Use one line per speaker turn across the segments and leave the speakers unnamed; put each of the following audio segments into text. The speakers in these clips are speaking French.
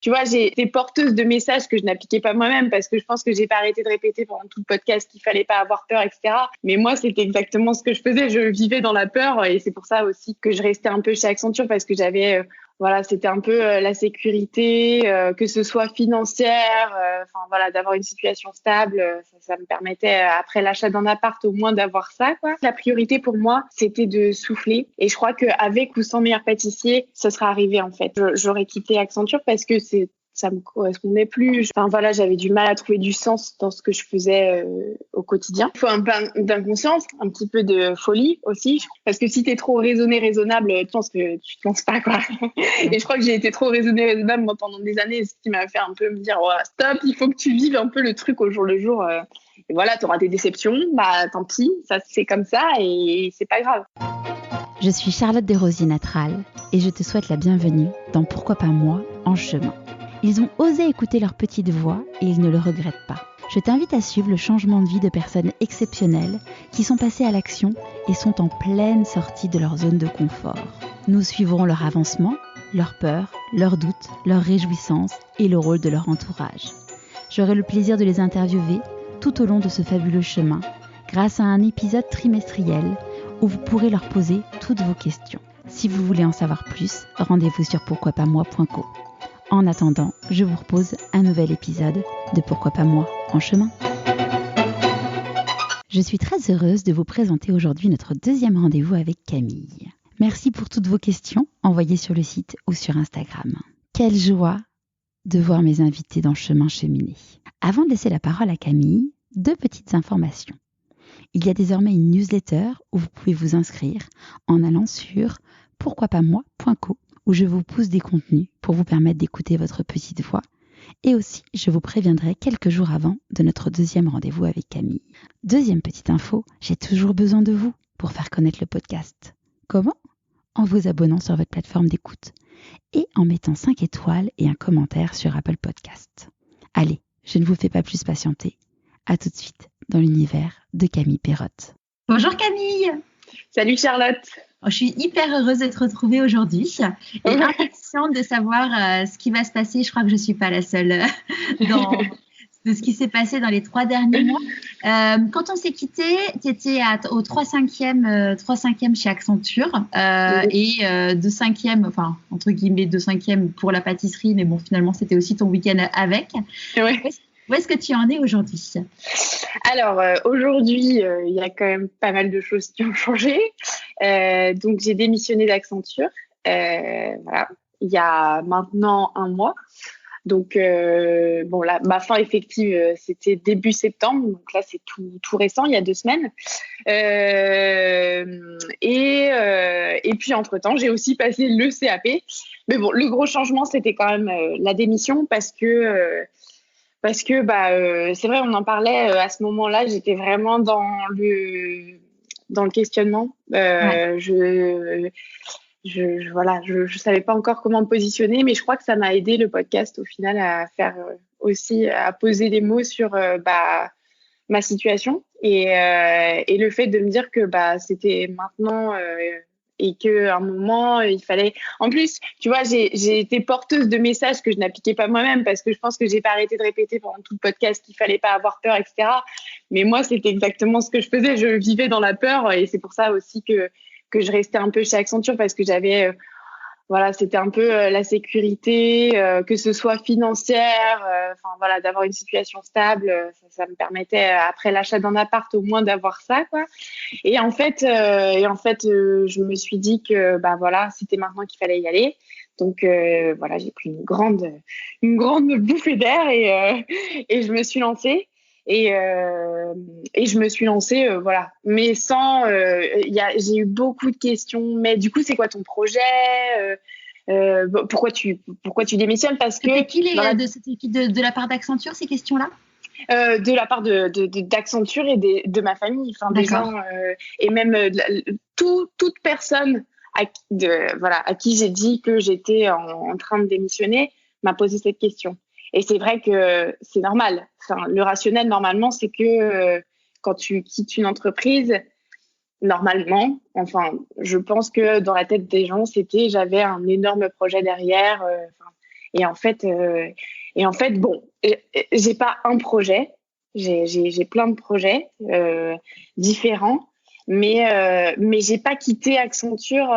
tu vois, j'ai été porteuse de messages que je n'appliquais pas moi-même parce que je pense que j'ai pas arrêté de répéter pendant tout le podcast qu'il fallait pas avoir peur, etc. Mais moi, c'était exactement ce que je faisais. Je vivais dans la peur et c'est pour ça aussi que je restais un peu chez Accenture parce que j'avais, voilà, c'était un peu la sécurité, que ce soit financière, enfin voilà, d'avoir une situation stable. Ça me permettait, après l'achat d'un appart, au moins d'avoir ça, quoi. La priorité pour moi, c'était de souffler. Et je crois qu'avec ou sans meilleur pâtissier, ce sera arrivé en fait. J'aurais quitté Accenture parce que ça me correspondait plus. Enfin voilà, j'avais du mal à trouver du sens dans ce que je faisais au quotidien. Il faut un peu d'inconscience, un petit peu de folie aussi, parce que si t'es trop raisonnable, je pense que tu te lances pas, quoi. Et je crois que j'ai été trop raisonnable moi pendant des années, ce qui m'a fait un peu me dire ouais, stop, il faut que tu vives un peu le truc au jour le jour. Et voilà, t'auras des déceptions, bah tant pis, ça c'est comme ça et c'est pas grave.
Je suis Charlotte Desrosiers Natral et je te souhaite la bienvenue dans Pourquoi pas moi en chemin. Ils ont osé écouter leur petite voix et ils ne le regrettent pas. Je t'invite à suivre le changement de vie de personnes exceptionnelles qui sont passées à l'action et sont en pleine sortie de leur zone de confort. Nous suivrons leur avancement, leurs peurs, leurs doutes, leurs réjouissances et le rôle de leur entourage. J'aurai le plaisir de les interviewer tout au long de ce fabuleux chemin grâce à un épisode trimestriel où vous pourrez leur poser toutes vos questions. Si vous voulez en savoir plus, rendez-vous sur pourquoipasmoi.co. En attendant, je vous propose un nouvel épisode de Pourquoi pas moi en chemin. Je suis très heureuse de vous présenter aujourd'hui notre deuxième rendez-vous avec Camille. Merci pour toutes vos questions envoyées sur le site ou sur Instagram. Quelle joie de voir mes invités dans Chemin Cheminé. Avant de laisser la parole à Camille, 2 petites informations. Il y a désormais une newsletter où vous pouvez vous inscrire en allant sur pourquoipasmoi.co où je vous pousse des contenus pour vous permettre d'écouter votre petite voix. Et aussi, je vous préviendrai quelques jours avant de notre deuxième rendez-vous avec Camille. Deuxième petite info, j'ai toujours besoin de vous pour faire connaître le podcast. Comment ? En vous abonnant sur votre plateforme d'écoute et en mettant 5 étoiles et un commentaire sur Apple Podcast. Allez, je ne vous fais pas plus patienter. À tout de suite dans l'univers de Camille Perrotte.
Bonjour Camille.
Salut Charlotte.
Je suis hyper heureuse de te retrouver aujourd'hui et impatiente de savoir ce qui va se passer. Je crois que je ne suis pas la seule de ce qui s'est passé dans les 3 derniers mois. Quand on s'est quitté, tu étais au 3/5e chez Accenture et 2/5e, enfin entre guillemets 2/5e pour la pâtisserie, mais bon finalement c'était aussi ton week-end avec.
Ouais.
Où est-ce que tu en es aujourd'hui ?
Alors, aujourd'hui, il y a quand même pas mal de choses qui ont changé. Donc, j'ai démissionné d'Accenture. Voilà, il y a maintenant 1 mois. Donc, bon, là, ma fin effective, c'était début septembre. Donc là, c'est tout récent, il y a 2 semaines. Et puis, entre-temps, j'ai aussi passé le CAP. Mais bon, le gros changement, c'était quand même la démission parce que c'est vrai, on en parlait à ce moment-là, j'étais vraiment dans le questionnement.
Ouais.
Je savais pas encore comment me positionner, mais je crois que ça m'a aidé le podcast au final à faire aussi à poser des mots sur ma situation et le fait de me dire que c'était maintenant et qu'à un moment il fallait. En plus, tu vois, j'ai été porteuse de messages que je n'appliquais pas moi-même parce que je pense que j'ai pas arrêté de répéter pendant tout le podcast qu'il fallait pas avoir peur, etc. Mais moi, c'était exactement ce que je faisais. Je vivais dans la peur et c'est pour ça aussi que je restais un peu chez Accenture parce que j'avais voilà, c'était un peu la sécurité, que ce soit financière, enfin voilà, d'avoir une situation stable, ça me permettait après l'achat d'un appart au moins d'avoir ça, quoi. Et en fait, je me suis dit que voilà, c'était maintenant qu'il fallait y aller. Donc voilà, j'ai pris une grande bouffée d'air et je me suis lancée. Et je me suis lancée, voilà. Mais sans, j'ai eu beaucoup de questions. Mais du coup, c'est quoi ton projet ? Pourquoi tu démissionnes ? Parce que
c'était qui de la part d'Accenture ces questions-là ?
De la part d'Accenture et de ma famille, enfin des gens et même toute personne à qui j'ai dit que j'étais en train de démissionner m'a posé cette question. Et c'est vrai que c'est normal. Enfin, le rationnel, normalement, c'est que quand tu quittes une entreprise, normalement, enfin, je pense que dans la tête des gens, j'avais un énorme projet derrière. Et en fait, bon, j'ai pas un projet, j'ai plein de projets différents, mais j'ai pas quitté Accenture.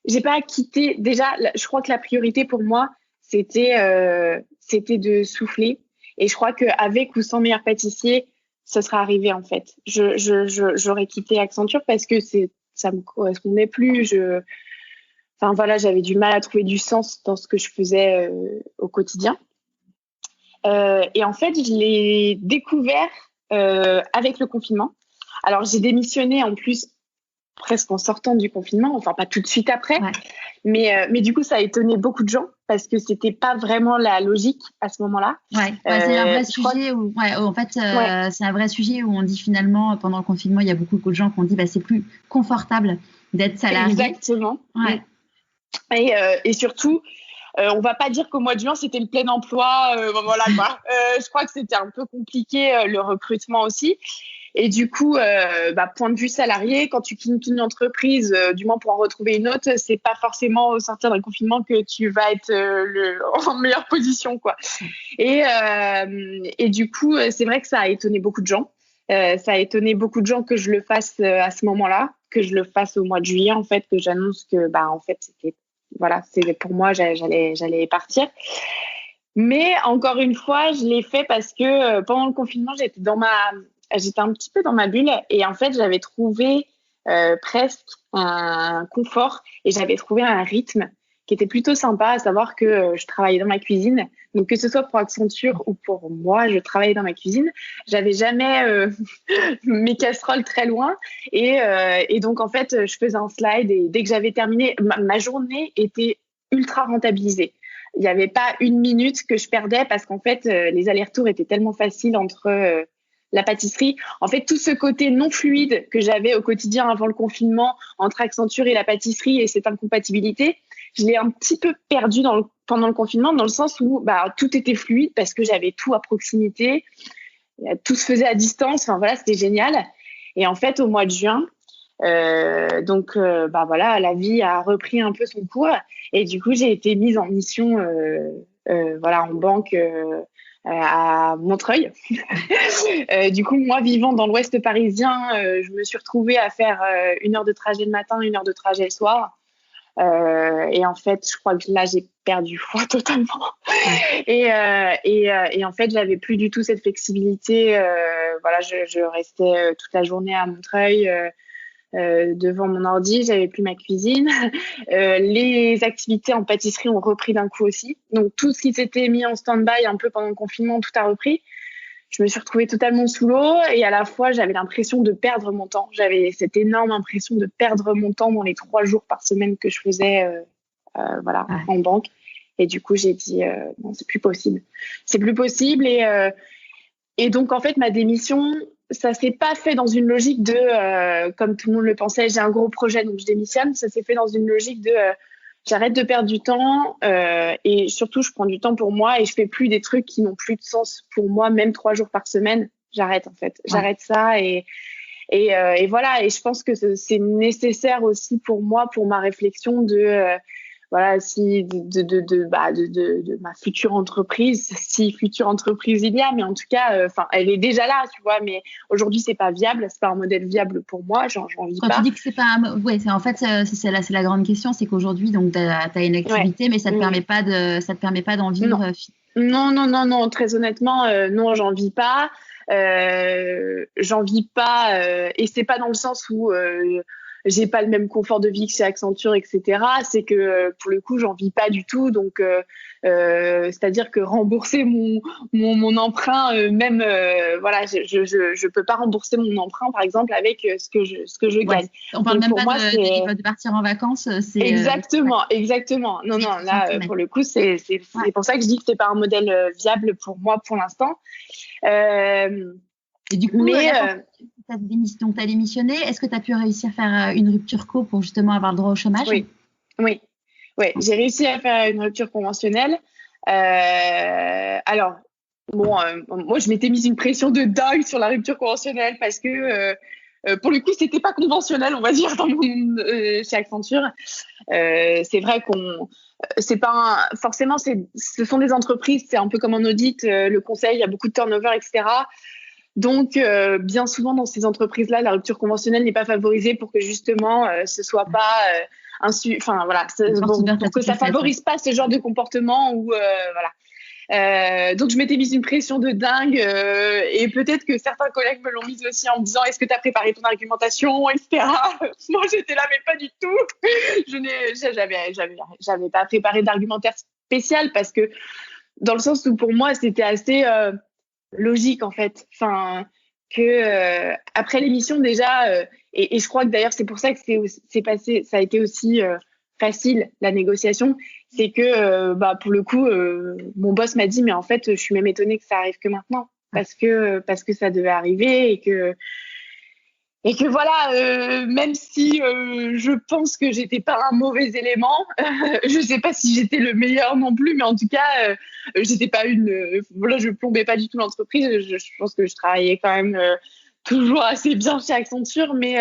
J'ai pas quitté. Déjà, je crois que la priorité pour moi, c'était de souffler. Et je crois qu'avec ou sans meilleur pâtissier, ça sera arrivé en fait. J'aurais quitté Accenture parce que ça me correspondait plus. Enfin voilà, j'avais du mal à trouver du sens dans ce que je faisais au quotidien. Et en fait, je l'ai découvert avec le confinement. Alors j'ai démissionné en plus presque en sortant du confinement, enfin pas tout de suite après, mais du coup ça a étonné beaucoup de gens parce que c'était pas vraiment la logique à ce moment-là.
C'est un vrai sujet où, en fait, c'est un vrai sujet où on dit finalement pendant le confinement, il y a beaucoup de gens qui ont dit c'est plus confortable d'être salarié.
Exactement. Et surtout, on va pas dire qu'au mois de juin c'était le plein emploi, voilà quoi. Je crois que c'était un peu compliqué le recrutement aussi. Et du coup, point de vue salarié, quand tu quittes une entreprise, du moins pour en retrouver une autre, c'est pas forcément au sortir d'un confinement que tu vas être en meilleure position, quoi. Et du coup, c'est vrai que ça a étonné beaucoup de gens. Ça a étonné beaucoup de gens que je le fasse à ce moment-là, que je le fasse au mois de juillet, en fait, que j'annonce que, en fait, c'est pour moi, j'allais partir. Mais encore une fois, je l'ai fait parce que pendant le confinement, j'étais un petit peu dans ma bulle et en fait, j'avais trouvé presque un confort et j'avais trouvé un rythme qui était plutôt sympa, à savoir que je travaillais dans ma cuisine. Donc, que ce soit pour Accenture ou pour moi, je travaillais dans ma cuisine. J'avais jamais mes casseroles très loin et donc, en fait, je faisais un slide et dès que j'avais terminé, ma journée était ultra rentabilisée. Il n'y avait pas une minute que je perdais parce qu'en fait, les allers-retours étaient tellement faciles entre la pâtisserie. En fait, tout ce côté non fluide que j'avais au quotidien avant le confinement entre Accenture et la pâtisserie et cette incompatibilité, je l'ai un petit peu perdu pendant le confinement dans le sens où tout était fluide parce que j'avais tout à proximité, tout se faisait à distance. Enfin voilà, c'était génial. Et en fait, au mois de juin, la vie a repris un peu son cours et du coup j'ai été mise en mission en banque à Montreuil. Du coup moi vivant dans l'ouest parisien, je me suis retrouvée à faire 1 heure de trajet le matin, 1 heure de trajet le soir et en fait je crois que là j'ai perdu foi totalement et en fait j'avais plus du tout cette flexibilité. Je restais toute la journée à Montreuil devant mon ordi, j'avais plus ma cuisine. Les activités en pâtisserie ont repris d'un coup aussi. Donc tout ce qui s'était mis en stand-by un peu pendant le confinement, tout a repris. Je me suis retrouvée totalement sous l'eau et à la fois j'avais l'impression de perdre mon temps. J'avais cette énorme impression de perdre mon temps dans les 3 jours par semaine que je faisais en banque. Et du coup j'ai dit non, c'est plus possible. C'est plus possible et donc en fait ma démission, ça s'est pas fait dans une logique de, comme tout le monde le pensait, j'ai un gros projet donc je démissionne. Ça s'est fait dans une logique de, j'arrête de perdre du temps et surtout je prends du temps pour moi et je fais plus des trucs qui n'ont plus de sens pour moi, même 3 jours par semaine. J'arrête en fait, j'arrête ça et voilà. Et je pense que c'est nécessaire aussi pour moi, pour ma réflexion de de ma future entreprise, si future entreprise il y a, mais en tout cas, elle est déjà là, tu vois, mais aujourd'hui, c'est pas viable, c'est pas un modèle viable pour moi, j'en vis pas.
Quand tu dis que c'est pas c'est la grande question, c'est qu'aujourd'hui, donc, t'as une activité, mais ça te permet pas d'en vivre.
Non, très honnêtement, non, j'en vis pas. Et c'est pas dans le sens où j'ai pas le même confort de vie que chez Accenture, etc. C'est que pour le coup, j'en vis pas du tout. Donc, c'est-à-dire que rembourser mon emprunt, je peux pas rembourser mon emprunt, par exemple, avec ce que je gagne.
On parle donc, même pas de partir en vacances.
Exactement. Non, là, pour le coup, c'est pour ça que je dis que c'est pas un modèle viable pour moi pour l'instant.
Et du coup, tu as démissionné. Est-ce que tu as pu réussir à faire une rupture co pour justement avoir le droit au chômage ?
Oui. J'ai réussi à faire une rupture conventionnelle. Moi, je m'étais mise une pression de dingue sur la rupture conventionnelle parce que, pour le coup, c'était pas conventionnel, on va dire, chez Accenture. C'est vrai c'est pas forcément, ce sont des entreprises, c'est un peu comme en audit, le conseil, il y a beaucoup de turnover, etc. Donc, bien souvent, dans ces entreprises-là, la rupture conventionnelle n'est pas favorisée pour que justement, ce soit pas enfin voilà, pour que ça favorise pas ce genre de comportement où voilà. Donc, je m'étais mise une pression de dingue et peut-être que certains collègues me l'ont mise aussi en me disant est-ce que tu as préparé ton argumentation, etc. Moi, j'étais là, mais pas du tout. J'avais pas préparé d'argumentaire spécial parce que dans le sens où pour moi, c'était assez logique en fait. Enfin, que après l'émission déjà, et je crois que d'ailleurs c'est pour ça que c'est passé, ça a été aussi facile la négociation, c'est que pour le coup mon boss m'a dit mais en fait je suis même étonnée que ça arrive que maintenant parce que ça devait arriver et que voilà, même si je pense que j'étais pas un mauvais élément, je sais pas si j'étais le meilleur non plus, mais en tout cas j'étais pas voilà, je plombais pas du tout l'entreprise, je pense que je travaillais quand même toujours assez bien chez Accenture, mais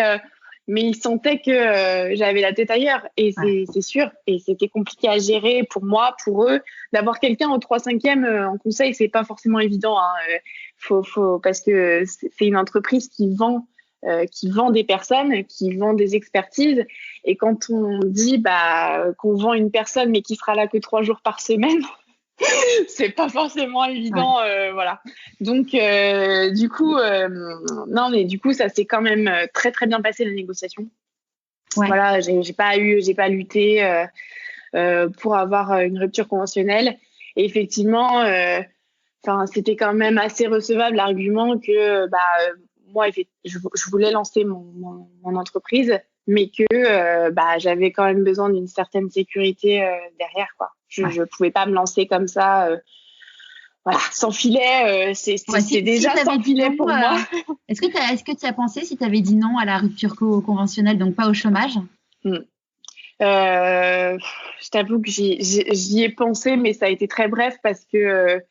ils sentaient que j'avais la tête ailleurs. Et c'est sûr. Et c'était compliqué à gérer pour moi, pour eux. D'avoir quelqu'un au 3/5e en conseil, c'est pas forcément évident. Parce que c'est une entreprise qui vend des personnes, qui vend des expertises. Et quand on dit qu'on vend une personne, mais qui sera là que 3 jours par semaine, c'est pas forcément évident, voilà. Donc du coup non, mais du coup ça s'est quand même très très bien passé la négociation. Voilà, j'ai pas lutté pour avoir une rupture conventionnelle. Et effectivement c'était quand même assez recevable l'argument que moi je voulais lancer mon entreprise, mais que j'avais quand même besoin d'une certaine sécurité derrière, quoi. Je pouvais pas me lancer comme ça, voilà, sans filet. C'est déjà sans filet pour moi.
Est-ce que tu as pensé si tu avais dit non à la rupture conventionnelle, donc pas au chômage?
Je t'avoue que j'y ai pensé, mais ça a été très bref parce que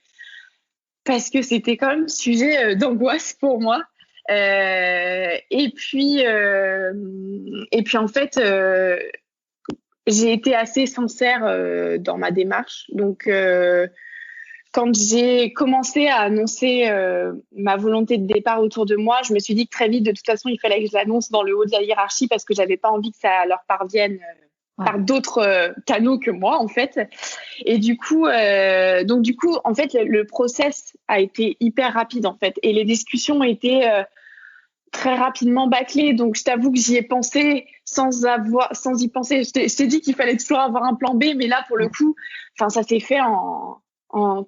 c'était quand même sujet d'angoisse pour moi. Et puis en fait j'ai été assez sincère dans ma démarche. Donc quand j'ai commencé à annoncer ma volonté de départ autour de moi, je me suis dit que très vite, de toute façon, il fallait que je l'annonce dans le haut de la hiérarchie parce que j'avais pas envie que ça leur parvienne par d'autres canaux que moi, en fait. Et du coup, en fait, le process a été hyper rapide, en fait. Et les discussions étaient très rapidement bâclées. Donc, je t'avoue que j'y ai pensé sans y penser. Je t'ai dit qu'il fallait toujours avoir un plan B, mais là, pour le coup, ça s'est fait en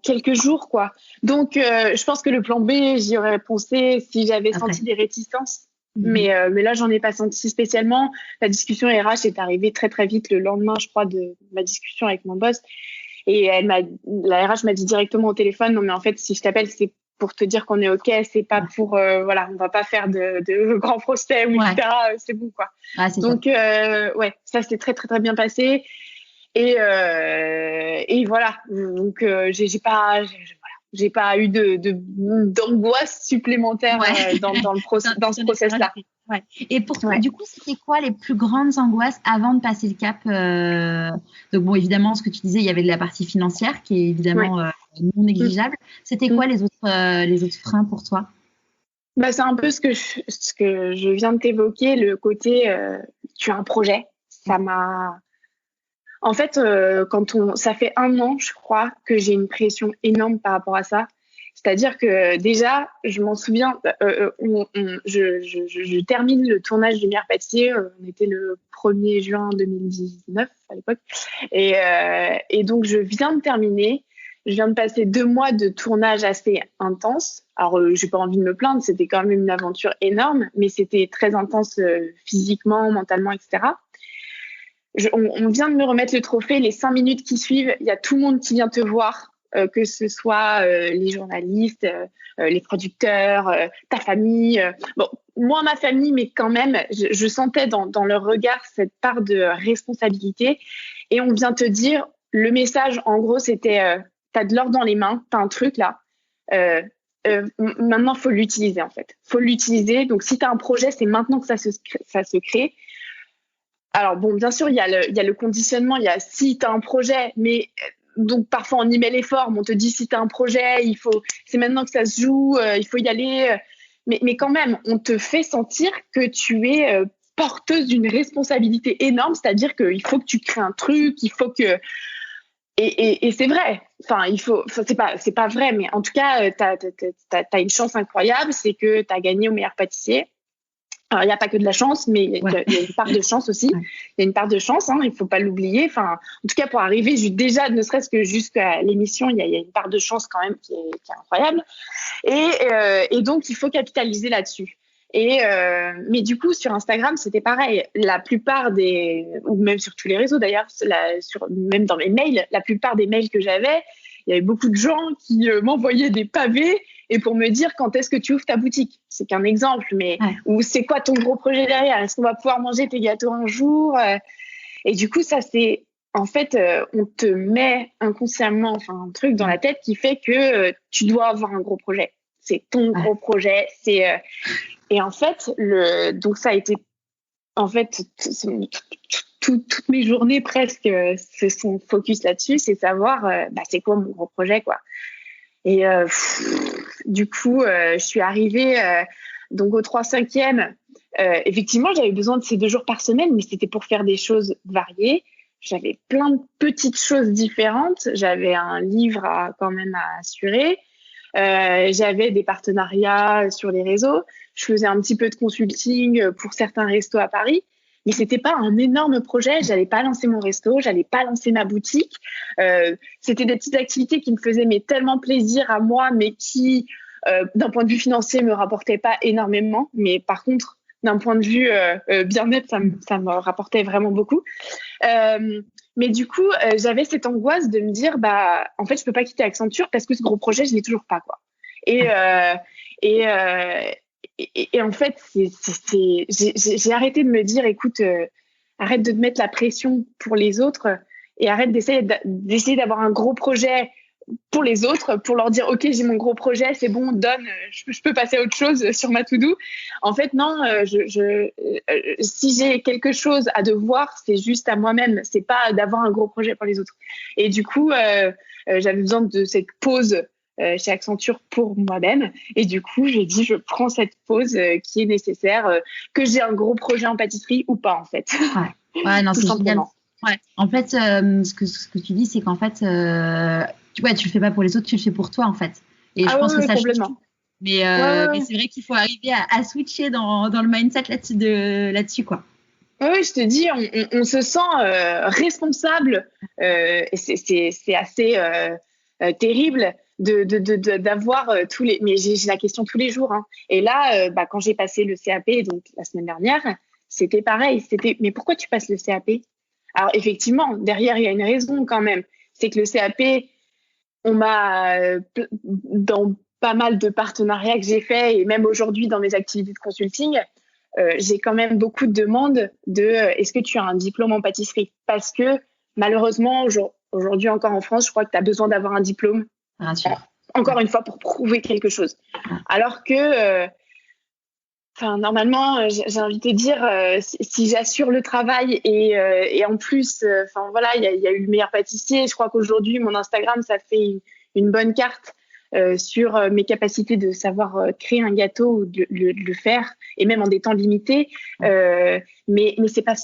quelques jours, quoi. Donc, je pense que le plan B, j'y aurais pensé si j'avais senti des réticences. Mais là, j'en ai pas senti spécialement. La discussion RH est arrivée très, très vite le lendemain, je crois, de ma discussion avec mon boss. Et la RH m'a dit directement au téléphone, non, mais en fait, si je t'appelle, c'est pour te dire qu'on est OK, c'est pas pour, voilà, on va pas faire de grands procès, etc. C'est bon, quoi. Donc, ça s'est très, très, très bien passé. Et voilà. Donc, j'ai pas eu d'angoisse supplémentaire dans ce process-là.
Et pour toi, du coup, c'était quoi les plus grandes angoisses avant de passer le cap? Donc, bon, évidemment, ce que tu disais, il y avait de la partie financière qui est évidemment non négligeable. C'était quoi les autres freins pour toi?
C'est un peu ce que je viens de t'évoquer, le côté tu as un projet. Ça m'a... En fait, ça fait 1 an, je crois, que j'ai une pression énorme par rapport à ça. C'est-à-dire que déjà, je m'en souviens, je termine le tournage du Meilleur Pâtissier. On était le 1er juin 2019 à l'époque. Et donc, je viens de terminer. Je viens de passer 2 mois de tournage assez intense. Alors, j'ai pas envie de me plaindre, c'était quand même une aventure énorme, mais c'était très intense physiquement, mentalement, etc. On vient de me remettre le trophée. Les 5 minutes qui suivent, il y a tout le monde qui vient te voir, que ce soit les journalistes, les producteurs, ta famille. Bon, moi, ma famille, mais quand même, je sentais dans leur regard cette part de responsabilité. Et on vient te dire, le message, en gros, c'était t'as de l'or dans les mains, t'as un truc là. Maintenant, faut l'utiliser en fait. Faut l'utiliser. Donc, si t'as un projet, c'est maintenant que ça se crée. Alors bon, bien sûr, il y a le conditionnement, il y a si tu as un projet, mais donc parfois on y met les formes, on te dit si tu as un projet, c'est maintenant que ça se joue, il faut y aller. Mais quand même, on te fait sentir que tu es porteuse d'une responsabilité énorme, c'est-à-dire qu'il faut que tu crées un truc, il faut que... Et c'est vrai, c'est pas vrai, mais en tout cas, t'as une chance incroyable, c'est que tu as gagné au meilleur pâtissier. Alors, il n'y a pas que de la chance, mais il y a une part de chance aussi. Il y a une part de chance, il ne faut pas l'oublier. Enfin, en tout cas, pour arriver déjà, ne serait-ce que jusqu'à l'émission, il y a une part de chance quand même qui est incroyable. Et donc, il faut capitaliser là-dessus. Mais du coup, sur Instagram, c'était pareil. La plupart ou même sur tous les réseaux d'ailleurs, même dans mes mails, la plupart des mails que j'avais, il y avait beaucoup de gens qui m'envoyaient des pavés et pour me dire quand est-ce que tu ouvres ta boutique. C'est qu'un exemple, mais ou c'est quoi ton gros projet derrière? Est-ce qu'on va pouvoir manger tes gâteaux un jour? Et du coup, ça c'est en fait, on te met inconsciemment un truc dans la tête qui fait que tu dois avoir un gros projet. C'est ton gros projet. Et en fait, donc ça a été en fait toutes mes journées presque se sont focus là-dessus, c'est savoir c'est quoi mon gros projet quoi. Et du coup, je suis arrivée donc au 3/5e. Effectivement, j'avais besoin de ces 2 jours par semaine, mais c'était pour faire des choses variées. J'avais plein de petites choses différentes. J'avais un livre quand même à assurer. J'avais des partenariats sur les réseaux. Je faisais un petit peu de consulting pour certains restos à Paris. Mais c'était pas un énorme projet. J'allais pas lancer mon resto, j'allais pas lancer ma boutique. C'était des petites activités qui me faisaient tellement plaisir à moi, mais qui, d'un point de vue financier, me rapportaient pas énormément. Mais par contre, d'un point de vue bien-être, ça me rapportait vraiment beaucoup. Mais du coup, j'avais cette angoisse de me dire, en fait, je peux pas quitter Accenture parce que ce gros projet, je l'ai toujours pas, quoi. Et en fait, j'ai arrêté de me dire, écoute, arrête de te mettre la pression pour les autres et arrête d'essayer d'avoir un gros projet pour les autres, pour leur dire, OK, j'ai mon gros projet, c'est bon, donne, je peux passer à autre chose sur ma to-do. En fait, non, si j'ai quelque chose à devoir, c'est juste à moi-même, c'est pas d'avoir un gros projet pour les autres. Et du coup, j'avais besoin de cette pause chez Accenture pour moi-même. Et du coup, j'ai dit, je prends cette pause qui est nécessaire, que j'ai un gros projet en pâtisserie ou pas, en fait.
Ouais, non, c'est génial. Ouais. En fait, ce que tu dis, c'est qu'en fait, tu le fais pas pour les autres, tu le fais pour toi, en fait. Et je pense que ça change tout. Mais c'est vrai qu'il faut arriver à switcher dans le mindset là-dessus, quoi.
Oui, je te dis, on se sent responsable. Et c'est assez terrible d'avoir tous les... Mais j'ai la question tous les jours. Et là, quand j'ai passé le CAP, donc la semaine dernière, c'était pareil. Mais pourquoi tu passes le CAP? Alors, effectivement, derrière, il y a une raison quand même. C'est que le CAP, on m'a, dans pas mal de partenariats que j'ai faits, et même aujourd'hui dans mes activités de consulting, j'ai quand même beaucoup de demandes est-ce que tu as un diplôme en pâtisserie? Parce que malheureusement, aujourd'hui encore en France, je crois que tu as besoin d'avoir un diplôme, encore une fois, pour prouver quelque chose. Alors que... normalement, j'ai envie de te dire, si j'assure le travail et en plus, il y a eu le meilleur pâtissier. Je crois qu'aujourd'hui, mon Instagram, ça fait une bonne carte sur mes capacités de savoir créer un gâteau ou de le faire, et même en des temps limités. Mais c'est pas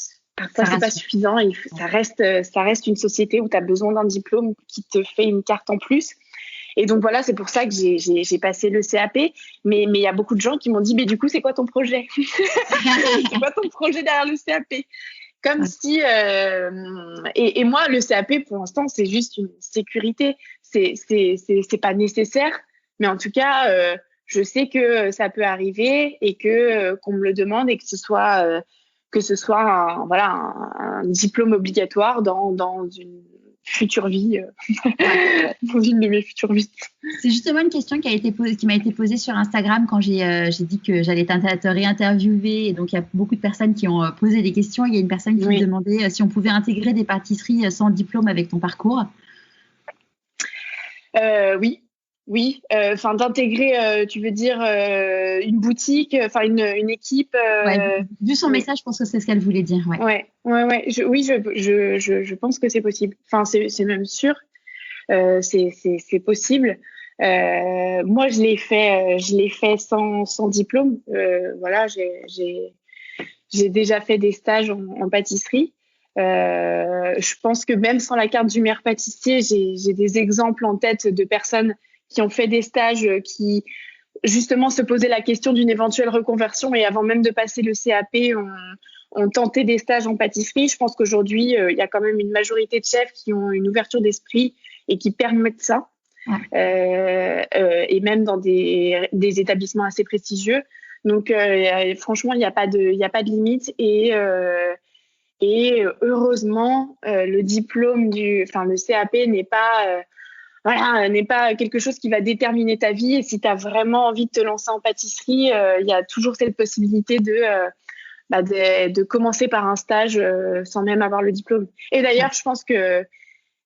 suffisant. Ça reste une société où tu as besoin d'un diplôme qui te fait une carte en plus. Et donc voilà, c'est pour ça que j'ai passé le CAP. Mais il y a beaucoup de gens qui m'ont dit, mais du coup, c'est quoi ton projet? C'est quoi ton projet derrière le CAP? Comme si... et moi, le CAP, pour l'instant, c'est juste une sécurité. C'est pas nécessaire. Mais en tout cas, je sais que ça peut arriver et qu'on me le demande et que ce soit un diplôme obligatoire dans une future vie, dans une de mes futures vies.
C'est justement une question qui m'a été posée sur Instagram quand j'ai dit que j'allais te réinterviewer. Et donc, il y a beaucoup de personnes qui ont posé des questions. Il y a une personne qui me demandait si on pouvait intégrer des pâtisseries sans diplôme avec ton parcours.
Oui. Oui, d'intégrer, tu veux dire une boutique, une équipe.
Vu son message, je pense que c'est ce qu'elle voulait dire.
Ouais. Je pense que c'est possible. Enfin, c'est même sûr. C'est possible. Moi, je l'ai fait sans diplôme. Voilà, j'ai déjà fait des stages en pâtisserie. Je pense que même sans la carte du meilleur pâtissier, j'ai des exemples en tête de personnes qui ont fait des stages, qui justement se posaient la question d'une éventuelle reconversion et avant même de passer le CAP, ont tenté des stages en pâtisserie. Je pense qu'aujourd'hui, il y a quand même une majorité de chefs qui ont une ouverture d'esprit et qui permettent ça. Ouais. Et même dans des établissements assez prestigieux. Donc, franchement, il n'y a pas de limite. Et heureusement, le diplôme le CAP n'est pas quelque chose qui va déterminer ta vie. Et si tu as vraiment envie de te lancer en pâtisserie, il y a toujours cette possibilité de commencer par un stage sans même avoir le diplôme. Et d'ailleurs, je pense que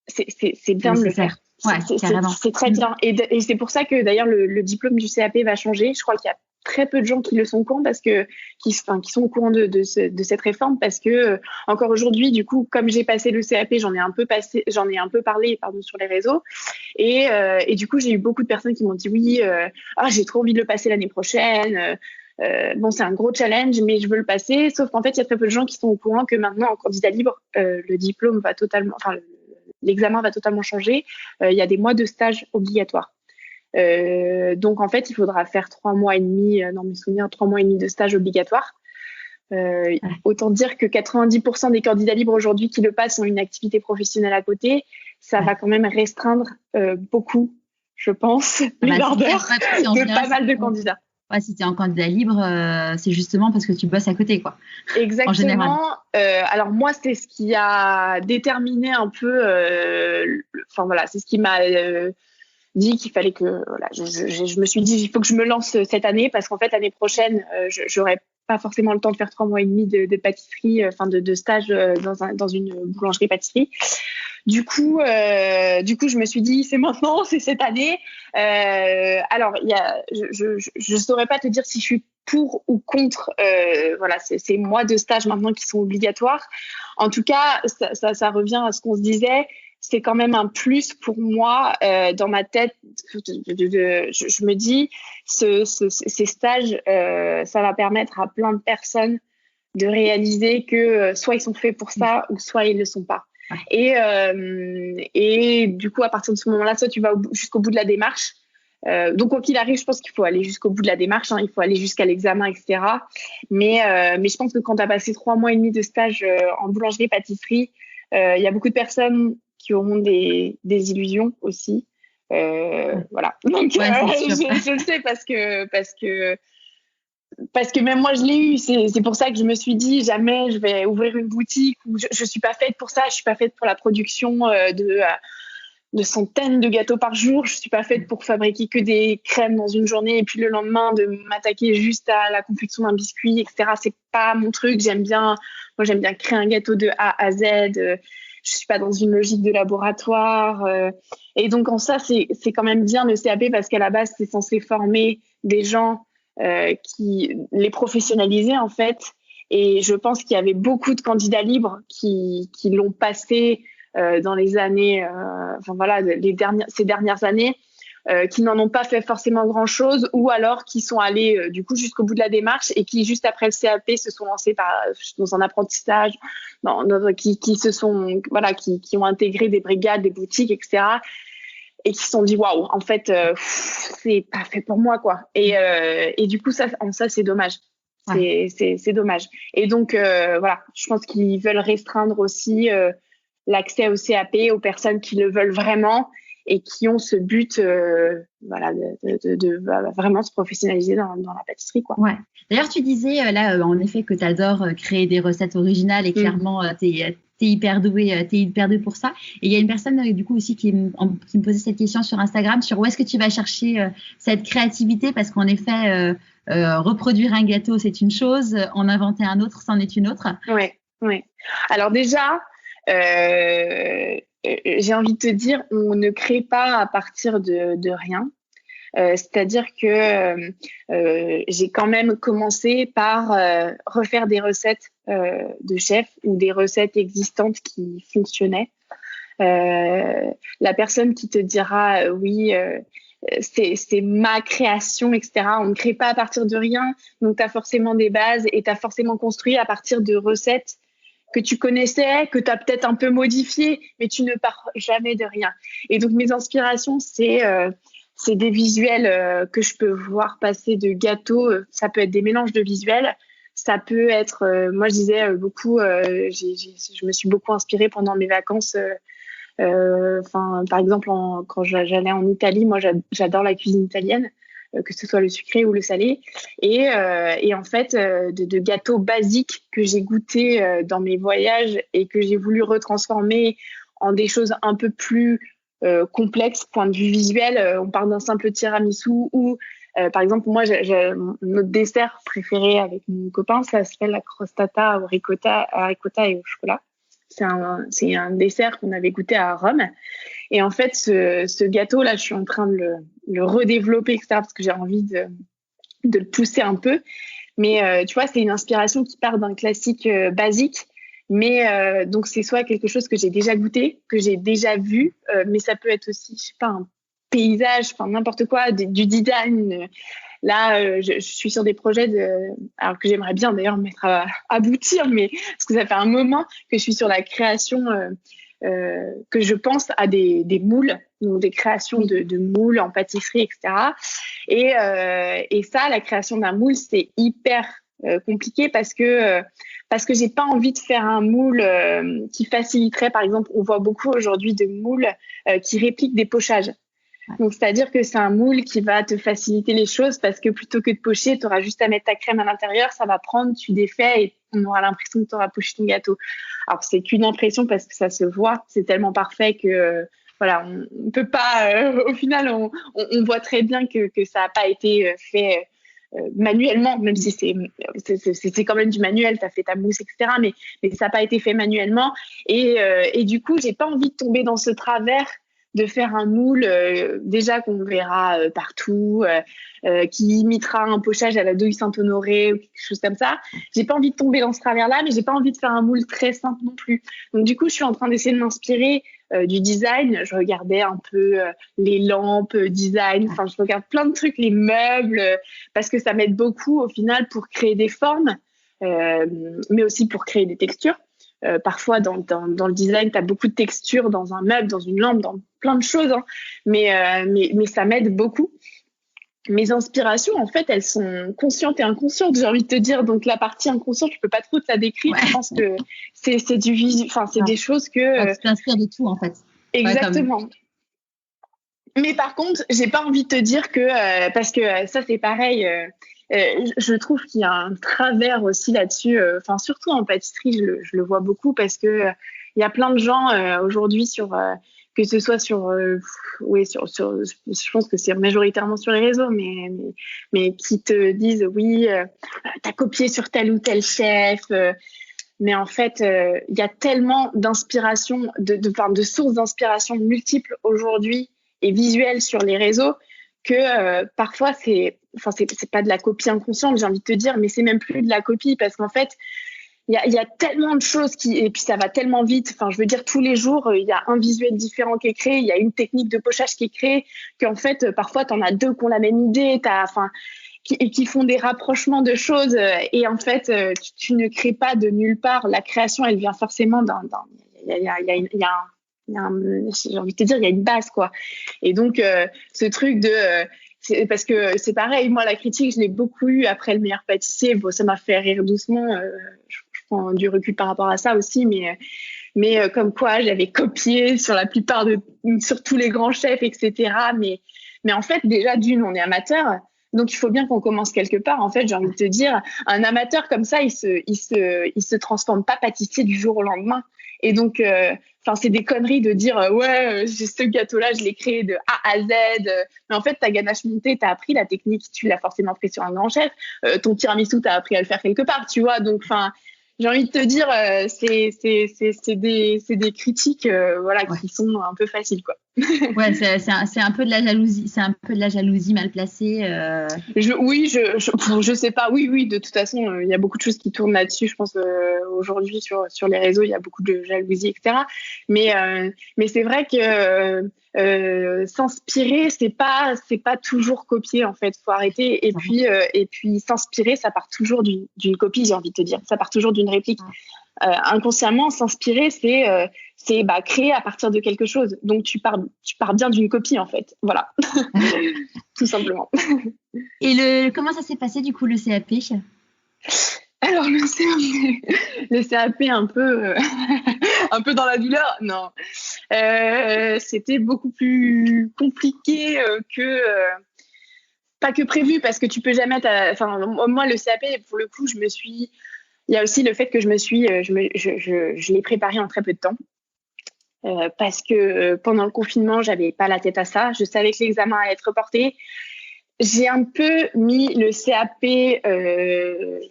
c'est bien de le faire.
Ouais,
c'est très bien. Et c'est pour ça que d'ailleurs le diplôme du CAP va changer. Je crois qu'il y a très peu de gens qui le sont au courant qui sont au courant de cette réforme parce que encore aujourd'hui, du coup, comme j'ai passé le CAP, j'en ai un peu parlé, sur les réseaux. Et du coup, j'ai eu beaucoup de personnes qui m'ont dit oui, j'ai trop envie de le passer l'année prochaine. C'est un gros challenge, mais je veux le passer. Sauf qu'en fait, il y a très peu de gens qui sont au courant que maintenant, en candidat libre, le diplôme va totalement, l'examen va totalement changer. Il y a des mois de stage obligatoires. Donc, en fait, il faudra faire 3 mois et demi, dans mes souvenirs, 3 mois et demi de stage obligatoire. Autant dire que 90% des candidats libres aujourd'hui qui le passent ont une activité professionnelle à côté. Ça va quand même restreindre beaucoup, je pense, les ardeurs de pas mal de candidats.
Ouais, si tu es en candidat libre, c'est justement parce que tu bosses à côté, quoi.
Exactement.
En général.
Alors moi, c'est ce qui a déterminé un peu. C'est ce qui m'a dit qu'il fallait que. Voilà, je me suis dit, il faut que je me lance cette année parce qu'en fait, l'année prochaine, j'aurais pas forcément le temps de faire 3 mois et demi de pâtisserie, de stage dans une boulangerie-pâtisserie. Du coup, je me suis dit, c'est maintenant, c'est cette année. Alors, je saurais pas te dire si je suis pour ou contre. Ces mois de stage maintenant qui sont obligatoires. En tout cas, ça revient à ce qu'on se disait. C'est quand même un plus pour moi dans ma tête. Je me dis, ces stages, ça va permettre à plein de personnes de réaliser que soit ils sont faits pour ça ou soit ils le sont pas. Et du coup, à partir de ce moment-là, soit tu vas jusqu'au bout de la démarche. Donc, quoi qu'il arrive, je pense qu'il faut aller jusqu'au bout de la démarche. Il faut aller jusqu'à l'examen, etc. Mais je pense que quand tu as passé 3 mois et demi de stage en boulangerie-pâtisserie, il y a beaucoup de personnes qui auront des illusions aussi. Voilà. Donc, je le sais parce que même moi, je l'ai eu. C'est pour ça que je me suis dit, jamais je vais ouvrir une boutique. Je suis pas faite pour ça. Je suis pas faite pour la production de centaines de gâteaux par jour. Je suis pas faite pour fabriquer que des crèmes dans une journée et puis le lendemain de m'attaquer juste à la confection d'un biscuit, etc. C'est pas mon truc. J'aime bien créer un gâteau de A à Z. Je suis pas dans une logique de laboratoire. Et donc, en ça, c'est quand même bien le CAP parce qu'à la base, c'est censé former des gens qui les professionnaliser, en fait. Et je pense qu'il y avait beaucoup de candidats libres qui l'ont passé dans les années, ces dernières années, qui n'en ont pas fait forcément grand-chose ou alors qui sont allés du coup jusqu'au bout de la démarche et qui, juste après le CAP, se sont lancés dans un apprentissage, qui ont intégré des brigades, des boutiques, etc. Et qui se sont dit waouh, en fait, c'est pas fait pour moi, quoi. Et du coup, ça c'est dommage. C'est dommage. Et donc, je pense qu'ils veulent restreindre aussi l'accès au CAP aux personnes qui le veulent vraiment et qui ont ce but de vraiment se professionnaliser dans la pâtisserie, quoi.
Ouais. D'ailleurs, tu disais en effet que tu adores créer des recettes originales et clairement, t'es hyper douée pour ça. Et il y a une personne du coup aussi qui me posait cette question sur Instagram sur où est-ce que tu vas chercher cette créativité, parce qu'en effet, reproduire un gâteau, c'est une chose, en inventer un autre, c'en est une autre.
Oui. Alors déjà, j'ai envie de te dire, on ne crée pas à partir de rien. C'est-à-dire que j'ai quand même commencé par refaire des recettes de chef ou des recettes existantes qui fonctionnaient. La personne qui te dira oui, c'est ma création, etc. On ne crée pas à partir de rien, donc tu as forcément des bases et tu as forcément construit à partir de recettes que tu connaissais, que tu as peut-être un peu modifié, mais tu ne pars jamais de rien. Et donc mes inspirations, c'est des visuels que je peux voir passer de gâteaux. Ça peut être des mélanges de visuels. Ça peut être, moi je disais beaucoup, je me suis beaucoup inspirée pendant mes vacances. Par exemple, quand j'allais en Italie, moi j'adore la cuisine italienne, que ce soit le sucré ou le salé. Et en fait, de gâteaux basiques que j'ai goûtés dans mes voyages et que j'ai voulu retransformer en des choses un peu plus complexes, point de vue visuel. On part d'un simple tiramisu ou, par exemple, moi, j'ai notre dessert préféré avec mon copain, ça s'appelle la crostata au ricotta et au chocolat. C'est un dessert qu'on avait goûté à Rome. Et en fait, ce gâteau-là, je suis en train de le redévelopper, etc., parce que j'ai envie de le pousser un peu. Mais tu vois, c'est une inspiration qui part d'un classique basique. Mais donc, c'est soit quelque chose que j'ai déjà goûté, que j'ai déjà vu, mais ça peut être aussi, je sais pas, un paysage, enfin n'importe quoi, du design. Là, je suis sur des projets alors que j'aimerais bien d'ailleurs mettre à aboutir, mais parce que ça fait un moment que je suis sur la création, que je pense à des moules, donc des créations de moules en pâtisserie, etc. Et ça, la création d'un moule, c'est hyper compliqué parce que j'ai pas envie de faire un moule qui faciliterait, par exemple, on voit beaucoup aujourd'hui de moules qui répliquent des pochages. Donc, c'est-à-dire que c'est un moule qui va te faciliter les choses parce que plutôt que de pocher, tu auras juste à mettre ta crème à l'intérieur, ça va prendre, tu défais et on aura l'impression que tu auras poché ton gâteau. Alors, c'est qu'une impression parce que ça se voit, c'est tellement parfait que voilà, on peut pas, au final, on voit très bien que ça n'a pas été fait manuellement, même si c'est quand même du manuel, tu as fait ta mousse, etc. Mais ça n'a pas été fait manuellement. Et du coup, j'ai pas envie de tomber dans ce travers de faire un moule déjà qu'on verra partout, qui imitera un pochage à la douille Saint-Honoré ou quelque chose comme ça. J'ai pas envie de tomber dans ce travers-là, mais j'ai pas envie de faire un moule très simple non plus. Donc du coup, je suis en train d'essayer de m'inspirer du design. Je regardais un peu les lampes design, enfin je regarde plein de trucs, les meubles, parce que ça m'aide beaucoup au final pour créer des formes, mais aussi pour créer des textures. Parfois, dans le design, tu as beaucoup de textures dans un meuble, dans une lampe, dans plein de choses, hein. Mais ça m'aide beaucoup. Mes inspirations, en fait, elles sont conscientes et inconscientes, j'ai envie de te dire. Donc, la partie inconsciente, je peux pas trop te la décrire. Ouais. Je pense que c'est du visuel, enfin, c'est des choses que...
tu t'inspires de tout, en fait.
Exactement. Ouais, mais par contre, j'ai pas envie de te dire que... parce que ça, c'est pareil... je trouve qu'il y a un travers aussi là-dessus, enfin surtout en pâtisserie, je le vois beaucoup parce que il y a plein de gens aujourd'hui que ce soit je pense que c'est majoritairement sur les réseaux, mais qui te disent oui, t'as copié sur tel ou tel chef. Mais en fait, il y a tellement d'inspiration, de sources d'inspiration multiples aujourd'hui et visuelles sur les réseaux que parfois c'est pas de la copie inconsciente, j'ai envie de te dire, mais c'est même plus de la copie parce qu'en fait il y a tellement de choses et puis ça va tellement vite. Enfin, je veux dire, tous les jours il y a un visuel différent qui est créé, il y a une technique de pochage qui est créée, qu'en fait parfois t'en as deux qui ont la même idée, qui font des rapprochements de choses et en fait tu ne crées pas de nulle part. La création, elle vient forcément j'ai envie de te dire, il y a une base, quoi. Et donc, ce truc parce que c'est pareil, moi, la critique, je l'ai beaucoup eu après Le Meilleur Pâtissier. Bon, ça m'a fait rire doucement. Je prends du recul par rapport à ça aussi, mais comme quoi j'avais copié sur sur tous les grands chefs, etc. Mais en fait, déjà, on est amateur. Donc, il faut bien qu'on commence quelque part. En fait, j'ai envie de te dire, un amateur comme ça, il se transforme pas pâtissier du jour au lendemain. Et donc, c'est des conneries de dire ce gâteau-là, je l'ai créé de A à Z. Mais en fait, ta ganache montée, t'as appris la technique, tu l'as forcément pris sur un grand chef. Ton tiramisu, t'as appris à le faire quelque part, tu vois. Donc, j'ai envie de te dire, c'est des critiques, voilà, qui sont un peu faciles, quoi.
Ouais, c'est un peu de la jalousie, c'est un peu de la jalousie mal placée.
Je sais pas. Oui, de toute façon, il y a beaucoup de choses qui tournent là-dessus. Je pense aujourd'hui sur les réseaux, il y a beaucoup de jalousie, etc. Mais c'est vrai que s'inspirer, c'est pas toujours copier, en fait. Faut arrêter. Et puis s'inspirer, ça part toujours d'une copie, j'ai envie de te dire. Ça part toujours d'une réplique. Inconsciemment, s'inspirer, c'est créer à partir de quelque chose. Donc tu pars bien d'une copie, en fait. Voilà, tout simplement.
Et comment ça s'est passé du coup le CAP?
Alors le CAP un peu un peu dans la douleur, non. C'était beaucoup plus compliqué pas que prévu, parce que tu peux jamais. Moi, le CAP, pour le coup, il y a aussi le fait que je l'ai préparé en très peu de temps. Parce que pendant le confinement, j'avais pas la tête à ça. Je savais que l'examen allait être reporté. J'ai un peu mis le CAP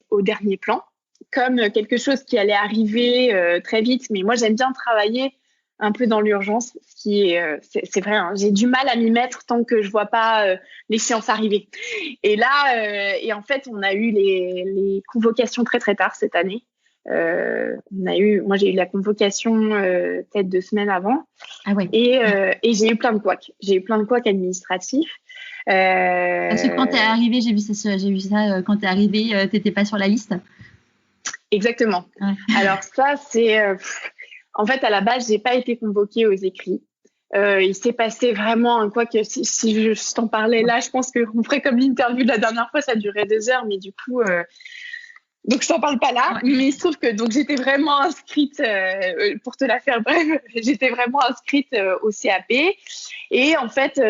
au dernier plan, comme quelque chose qui allait arriver très vite. Mais moi, j'aime bien travailler un peu dans l'urgence, ce qui est, c'est vrai, hein, j'ai du mal à m'y mettre tant que je vois pas l'échéance arriver. Et là, en fait, on a eu les convocations très très tard cette année. Moi j'ai eu la convocation peut-être 2 semaines avant.
Ah ouais.
Et j'ai eu plein de couacs. J'ai eu plein de couacs administratifs.
Parce que quand tu es arrivé, j'ai vu ça quand tu es arrivé, tu n'étais pas sur la liste.
Exactement. Ouais. Alors ça, c'est... en fait, à la base, j'ai pas été convoquée aux écrits. Il s'est passé vraiment un couac. Si je t'en parlais là, je pense qu'on ferait comme l'interview de la dernière fois, ça durait 2 heures, mais du coup... Donc, je t'en parle pas là, mais il se trouve que j'étais vraiment inscrite, pour te la faire brève, j'étais vraiment inscrite au CAP. Et en fait,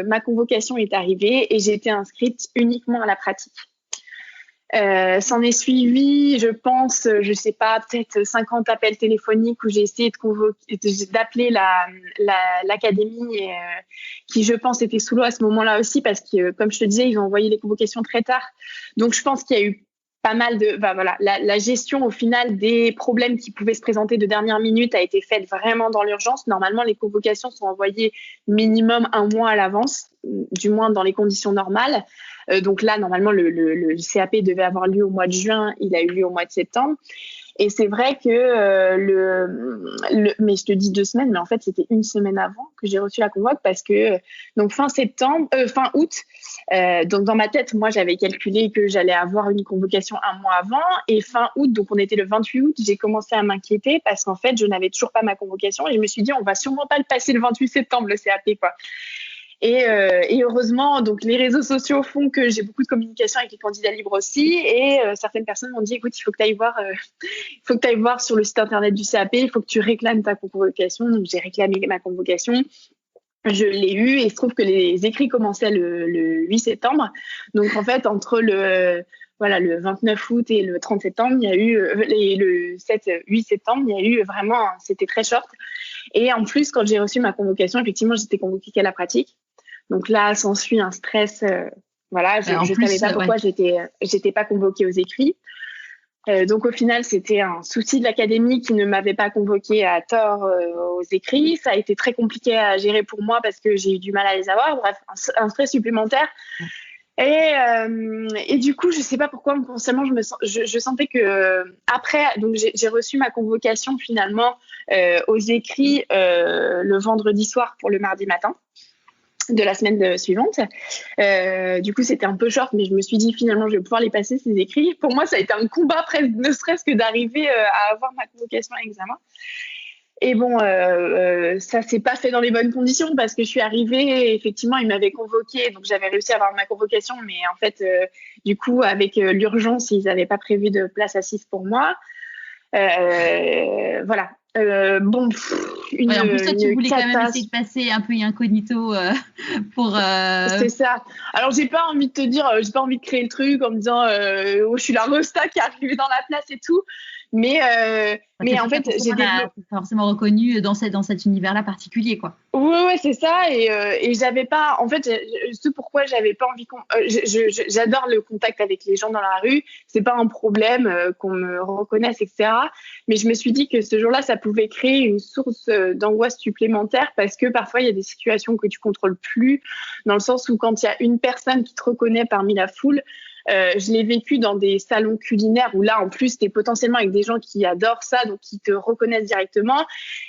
ma convocation est arrivée et j'ai été inscrite uniquement à la pratique. S'en est suivi, je pense, je sais pas, peut-être 50 appels téléphoniques où j'ai essayé d'appeler l'académie, qui, je pense, était sous l'eau à ce moment-là aussi, parce que, comme je te disais, ils ont envoyé les convocations très tard. Donc, je pense qu'il y a eu pas mal de... la gestion, au final, des problèmes qui pouvaient se présenter de dernière minute a été faite vraiment dans l'urgence. Normalement, les convocations sont envoyées minimum 1 mois à l'avance, du moins dans les conditions normales. Donc là, normalement, le CAP devait avoir lieu au mois de juin. Il a eu lieu au mois de septembre. Et c'est vrai que mais je te dis 2 semaines, mais en fait, c'était 1 semaine avant que j'ai reçu la convoque, parce que donc fin août, donc dans ma tête, moi, j'avais calculé que j'allais avoir une convocation 1 mois avant, et fin août, donc on était le 28 août, j'ai commencé à m'inquiéter parce qu'en fait, je n'avais toujours pas ma convocation et je me suis dit, on va sûrement pas le passer le 28 septembre, le CAP, quoi. Et heureusement, donc les réseaux sociaux font que j'ai beaucoup de communication avec les candidats libres aussi. Et certaines personnes m'ont dit, écoute, il faut que tu ailles voir sur le site internet du CAP, il faut que tu réclames ta convocation. Donc j'ai réclamé ma convocation. Je l'ai eu et il se trouve que les écrits commençaient le 8 septembre. Donc en fait, entre le 29 août et le 30 septembre, il y a eu, le 8 septembre, il y a eu vraiment, c'était très short. Et en plus, quand j'ai reçu ma convocation, effectivement, j'étais convoquée qu'à la pratique. Donc là, s'ensuit un stress. Je ne savais pas pourquoi j'étais pas convoquée aux écrits. Donc au final, c'était un souci de l'académie qui ne m'avait pas convoquée à tort aux écrits. Ça a été très compliqué à gérer pour moi parce que j'ai eu du mal à les avoir. Bref, un stress supplémentaire. Et du coup, je sais pas pourquoi, consciemment, je sentais que après, donc j'ai reçu ma convocation finalement aux écrits le vendredi soir pour le mardi matin de la semaine suivante. Du coup, c'était un peu short, mais je me suis dit finalement, je vais pouvoir les passer, ces écrits. Pour moi, ça a été un combat presque, ne serait-ce que d'arriver à avoir ma convocation à l'examen. Et bon, ça s'est pas fait dans les bonnes conditions parce que je suis arrivée et effectivement, ils m'avaient convoquée, donc j'avais réussi à avoir ma convocation, mais en fait, du coup, avec l'urgence, ils n'avaient pas prévu de place assise pour moi. Voilà.
En plus, toi, tu voulais quand même essayer de passer un peu incognito pour.
C'est ça. Alors, j'ai pas envie de te dire, j'ai pas envie de créer le truc en me disant, je suis la resta qui est arrivée dans la place et tout. Mais en fait, j'ai
forcément reconnu dans cet univers-là particulier, quoi.
Ouais, c'est ça. Et j'avais pas, en fait, ce pourquoi j'avais pas envie j'adore le contact avec les gens dans la rue. C'est pas un problème qu'on me reconnaisse, etc. Mais je me suis dit que ce jour-là, ça pouvait créer une source d'angoisse supplémentaire parce que parfois, il y a des situations que tu contrôles plus, dans le sens où quand il y a une personne qui te reconnaît parmi la foule, je l'ai vécu dans des salons culinaires où là, en plus, tu es potentiellement avec des gens qui adorent ça, donc qui te reconnaissent directement.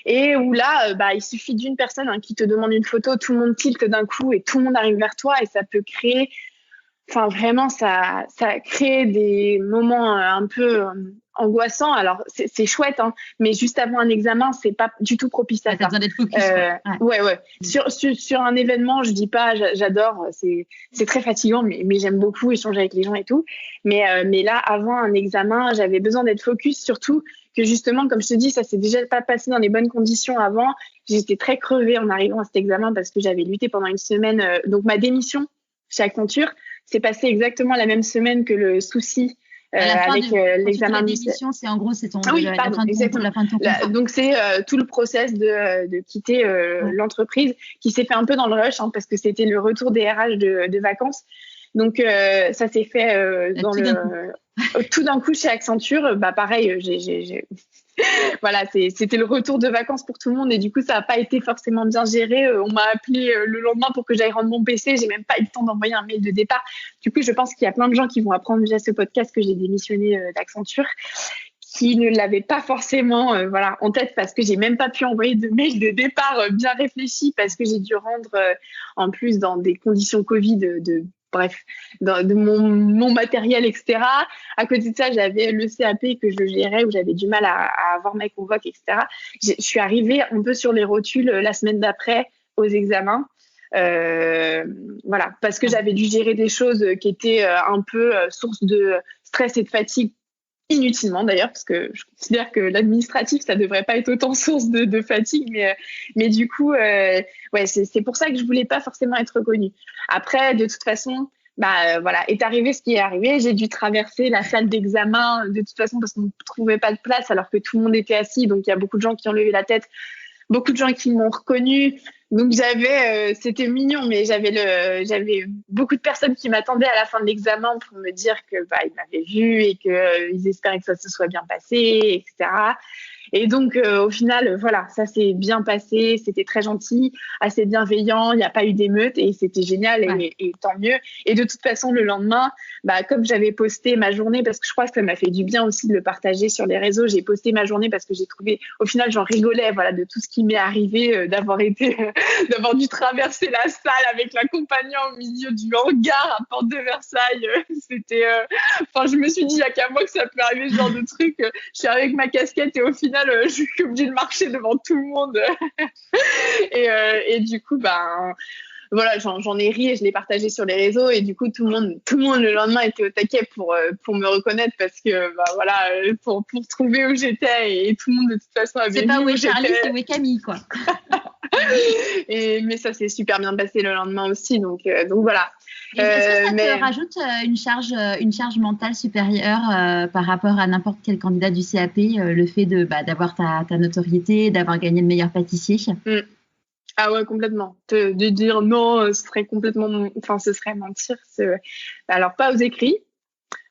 Et où là, il suffit d'une personne qui te demande une photo, tout le monde tilte d'un coup et tout le monde arrive vers toi et ça peut créer... Enfin, vraiment, ça crée des moments un peu angoissants. Alors, c'est chouette, mais juste avant un examen, c'est pas du tout propice à ça.
T'as besoin d'être focus.
Ouais. Sur un événement, je dis pas, j'adore, c'est très fatigant, mais j'aime beaucoup échanger avec les gens et tout. Mais là, avant un examen, j'avais besoin d'être focus, surtout que justement, comme je te dis, ça s'est déjà pas passé dans les bonnes conditions avant. J'étais très crevée en arrivant à cet examen parce que j'avais lutté pendant une semaine. Donc, ma démission chez Accenture, c'est passé exactement la même semaine que le souci avec l'examen
de démission. C'est en gros, c'est ton
la fin de ton contrat. Donc c'est tout le process de quitter l'entreprise qui s'est fait un peu dans le rush parce que c'était le retour des RH de vacances. Donc ça s'est fait tout d'un coup chez Accenture. Pareil, voilà, c'était le retour de vacances pour tout le monde et du coup ça n'a pas été forcément bien géré. On m'a appelé le lendemain pour que j'aille rendre mon PC, j'ai même pas eu le temps d'envoyer un mail de départ. Du coup, je pense qu'il y a plein de gens qui vont apprendre via ce podcast que j'ai démissionné d'Accenture, qui ne l'avaient pas forcément en tête parce que j'ai même pas pu envoyer de mail de départ bien réfléchi parce que j'ai dû rendre en plus dans des conditions Covid de mon matériel, etc. À côté de ça, j'avais le CAP que je gérais où j'avais du mal à avoir mes convoques, etc. Je suis arrivée un peu sur les rotules la semaine d'après aux examens. Parce que j'avais dû gérer des choses qui étaient un peu source de stress et de fatigue inutilement d'ailleurs, parce que je considère que l'administratif, ça devrait pas être autant source de fatigue, mais du coup, c'est pour ça que je voulais pas forcément être reconnue. Après, de toute façon, est arrivé ce qui est arrivé. J'ai dû traverser la salle d'examen de toute façon parce qu'on ne trouvait pas de place alors que tout le monde était assis, donc il y a beaucoup de gens qui ont levé la tête, beaucoup de gens qui m'ont reconnue. Donc c'était mignon, mais j'avais beaucoup de personnes qui m'attendaient à la fin de l'examen pour me dire que ils m'avaient vu et que ils espéraient que ça se soit bien passé, etc. Et donc au final, ça s'est bien passé, c'était très gentil, assez bienveillant, il n'y a pas eu d'émeute et c'était génial et tant mieux. Et de toute façon, le lendemain, comme j'avais posté ma journée, parce que je crois que ça m'a fait du bien aussi de le partager sur les réseaux, j'ai posté ma journée parce que j'ai trouvé, au final, j'en rigolais, de tout ce qui m'est arrivé, d'avoir dû traverser la salle avec l'accompagnant au milieu du hangar à Porte de Versailles. C'était, je me suis dit, il n'y a qu'à moi que ça peut arriver ce genre de truc. Je suis avec ma casquette et au final, je suis obligée de marcher devant tout le monde. et du coup, j'en ai ri et je l'ai partagé sur les réseaux et du coup tout le monde le lendemain était au taquet pour me reconnaître parce que pour trouver où j'étais et tout le monde de toute façon avait vu où j'étais.
C'est pas où est Charlie, c'est où est Camille, quoi.
Mais ça s'est super bien passé le lendemain aussi, donc voilà.
Est-ce que ça te rajoute une charge mentale supérieure par rapport à n'importe quel candidat du CAP, le fait d'avoir ta notoriété, d'avoir gagné le meilleur pâtissier?
Ah ouais, complètement. De dire non, ce serait mentir. Alors pas aux écrits.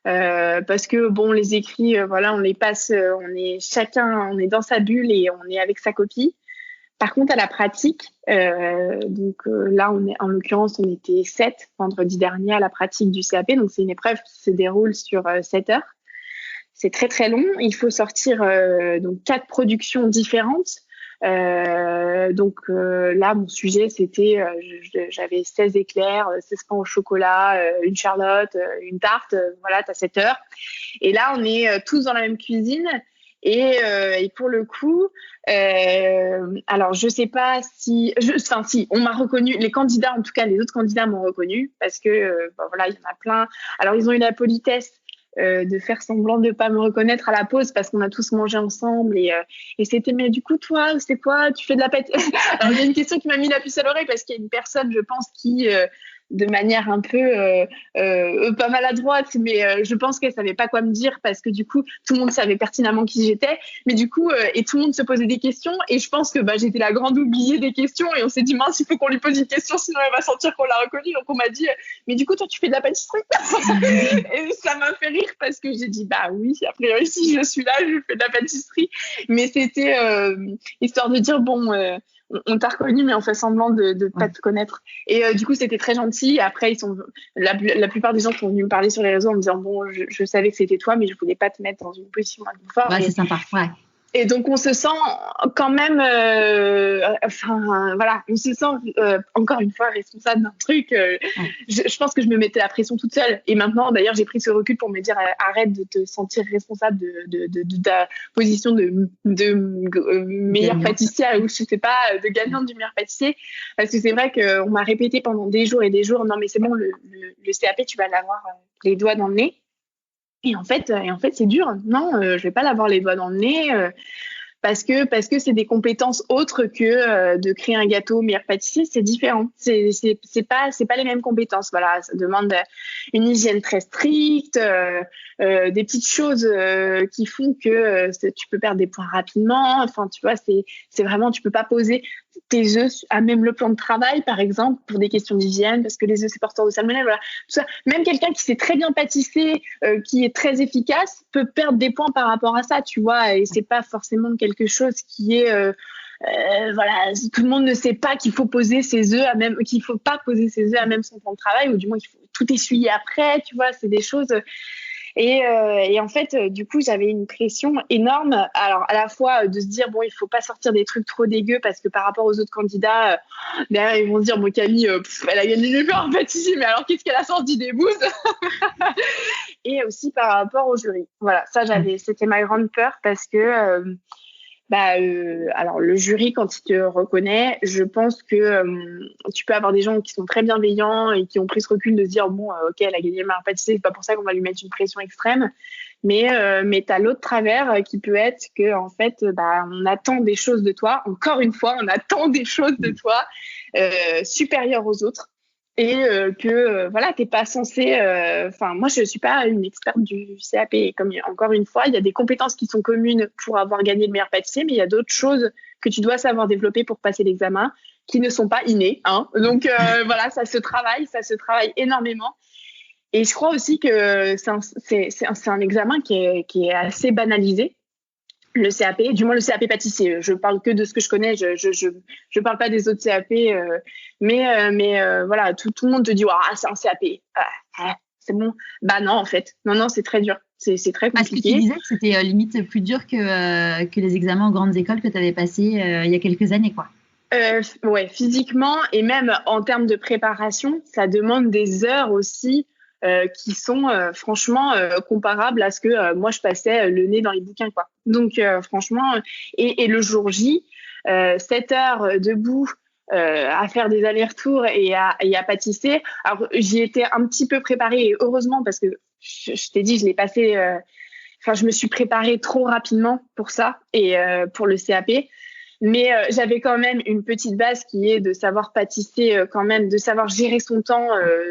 Parce que les écrits, on les passe, on est dans sa bulle et on est avec sa copie. Par contre, à la pratique, là, en l'occurrence, on était 7 vendredi dernier à la pratique du CAP. Donc, c'est une épreuve qui se déroule sur 7 heures. C'est très, très long. Il faut sortir 4 productions différentes. Là, mon sujet, c'était, j'avais 16 éclairs, 16 pains au chocolat, une charlotte, une tarte. T'as 7 heures. Et là, on est tous dans la même cuisine. Et pour le coup, alors je sais pas si on m'a reconnu, les candidats, en tout cas les autres candidats m'ont reconnu parce que il y en a plein. Alors ils ont eu la politesse de faire semblant de pas me reconnaître à la pause parce qu'on a tous mangé ensemble et c'était mais du coup toi c'est quoi, tu fais de la pâte. Alors il y a une question qui m'a mis la puce à l'oreille parce qu'il y a une personne, je pense, qui de manière un peu pas maladroite, mais je pense qu'elle savait pas quoi me dire parce que du coup tout le monde savait pertinemment qui j'étais, mais du coup et tout le monde se posait des questions et je pense que j'étais la grande oubliée des questions et on s'est dit mince, il faut qu'on lui pose une question sinon elle va sentir qu'on l'a reconnue, donc on m'a dit mais du coup toi tu fais de la pâtisserie. Et ça m'a fait rire parce que j'ai dit bah oui, a priori si je suis là je fais de la pâtisserie, mais c'était histoire de dire bon on t'a reconnu, mais on fait semblant de pas te connaître. Et du coup, c'était très gentil. Après, la plupart des gens sont venus me parler sur les réseaux en me disant bon, je savais que c'était toi, mais je voulais pas te mettre dans une position inconfort.
Ouais, c'est sympa. Ouais.
Et donc, on se sent quand même, voilà, on se sent encore une fois responsable d'un truc. Je pense que je me mettais la pression toute seule. Et maintenant, d'ailleurs, j'ai pris ce recul pour me dire arrête de te sentir responsable de ta position de meilleure pâtissière ou je sais pas, de gagnante du meilleur pâtissier. Parce que c'est vrai qu'on m'a répété pendant des jours et des jours, non mais c'est bon, le CAP, tu vas l'avoir les doigts dans le nez. Et en fait, c'est dur. Non, je vais pas l'avoir les doigts dans le nez parce que c'est des compétences autres que de créer un gâteau meilleur pâtissier. C'est différent. C'est pas les mêmes compétences. Voilà, ça demande une hygiène très stricte, des petites choses qui font que tu peux perdre des points rapidement. Enfin, tu vois, c'est vraiment, tu peux pas poser tes œufs à même le plan de travail, par exemple, pour des questions d'hygiène, parce que les œufs, c'est porteur de salmonelle, voilà. Tout ça. Même quelqu'un qui sait très bien pâtisser, qui est très efficace, peut perdre des points par rapport à ça, tu vois, et c'est pas forcément quelque chose qui est... voilà, tout le monde ne sait pas qu'il faut poser ses œufs qu'il faut pas poser ses œufs à même son plan de travail, ou du moins qu'il faut tout essuyer après, tu vois, c'est des choses... Et en fait, du coup, j'avais une pression énorme. Alors, à la fois de se dire, bon, il faut pas sortir des trucs trop dégueux parce que par rapport aux autres candidats, derrière, ils vont se dire, bon, Camille, elle a gagné le meilleur pâtissier, mais alors qu'est-ce qu'elle a sorti des bouses? Et aussi par rapport au jury. Voilà, ça, c'était ma grande peur parce que... alors le jury, quand il te reconnaît, je pense que tu peux avoir des gens qui sont très bienveillants et qui ont pris ce recul de se dire bon, ok, elle a gagné le meilleur pâtissier, c'est pas pour ça qu'on va lui mettre une pression extrême, mais t'as l'autre travers qui peut être que en fait, on attend des choses de toi. Encore une fois, on attend des choses de toi supérieures aux autres. Et voilà, t'es pas censé. Enfin, moi, je suis pas une experte du CAP. Et comme encore une fois, il y a des compétences qui sont communes pour avoir gagné le meilleur pâtissier, mais il y a d'autres choses que tu dois savoir développer pour passer l'examen qui ne sont pas innées. Hein. Donc voilà, ça se travaille énormément. Et je crois aussi que c'est un examen qui est assez banalisé. Le CAP, du moins le CAP pâtissier. Je parle que de ce que je connais. Je parle pas des autres CAP. Mais voilà, tout le monde te dit c'est un CAP. C'est bon. Bah non, en fait. Non, c'est très dur. C'est très compliqué.
Parce que tu disais que c'était limite plus dur que les examens en grandes écoles que tu avais passés il y a quelques années, quoi.
Ouais, physiquement et même en termes de préparation, ça demande des heures aussi. Qui sont franchement comparables à ce que moi je passais le nez dans les bouquins, quoi. Donc franchement, et le jour J, 7 heures debout à faire des allers-retours et à pâtisser. Alors j'y étais un petit peu préparée et heureusement parce que je t'ai dit, je l'ai passé. Je me suis préparée trop rapidement pour ça et pour le CAP. Mais j'avais quand même une petite base qui est de savoir pâtisser quand même, de savoir gérer son temps.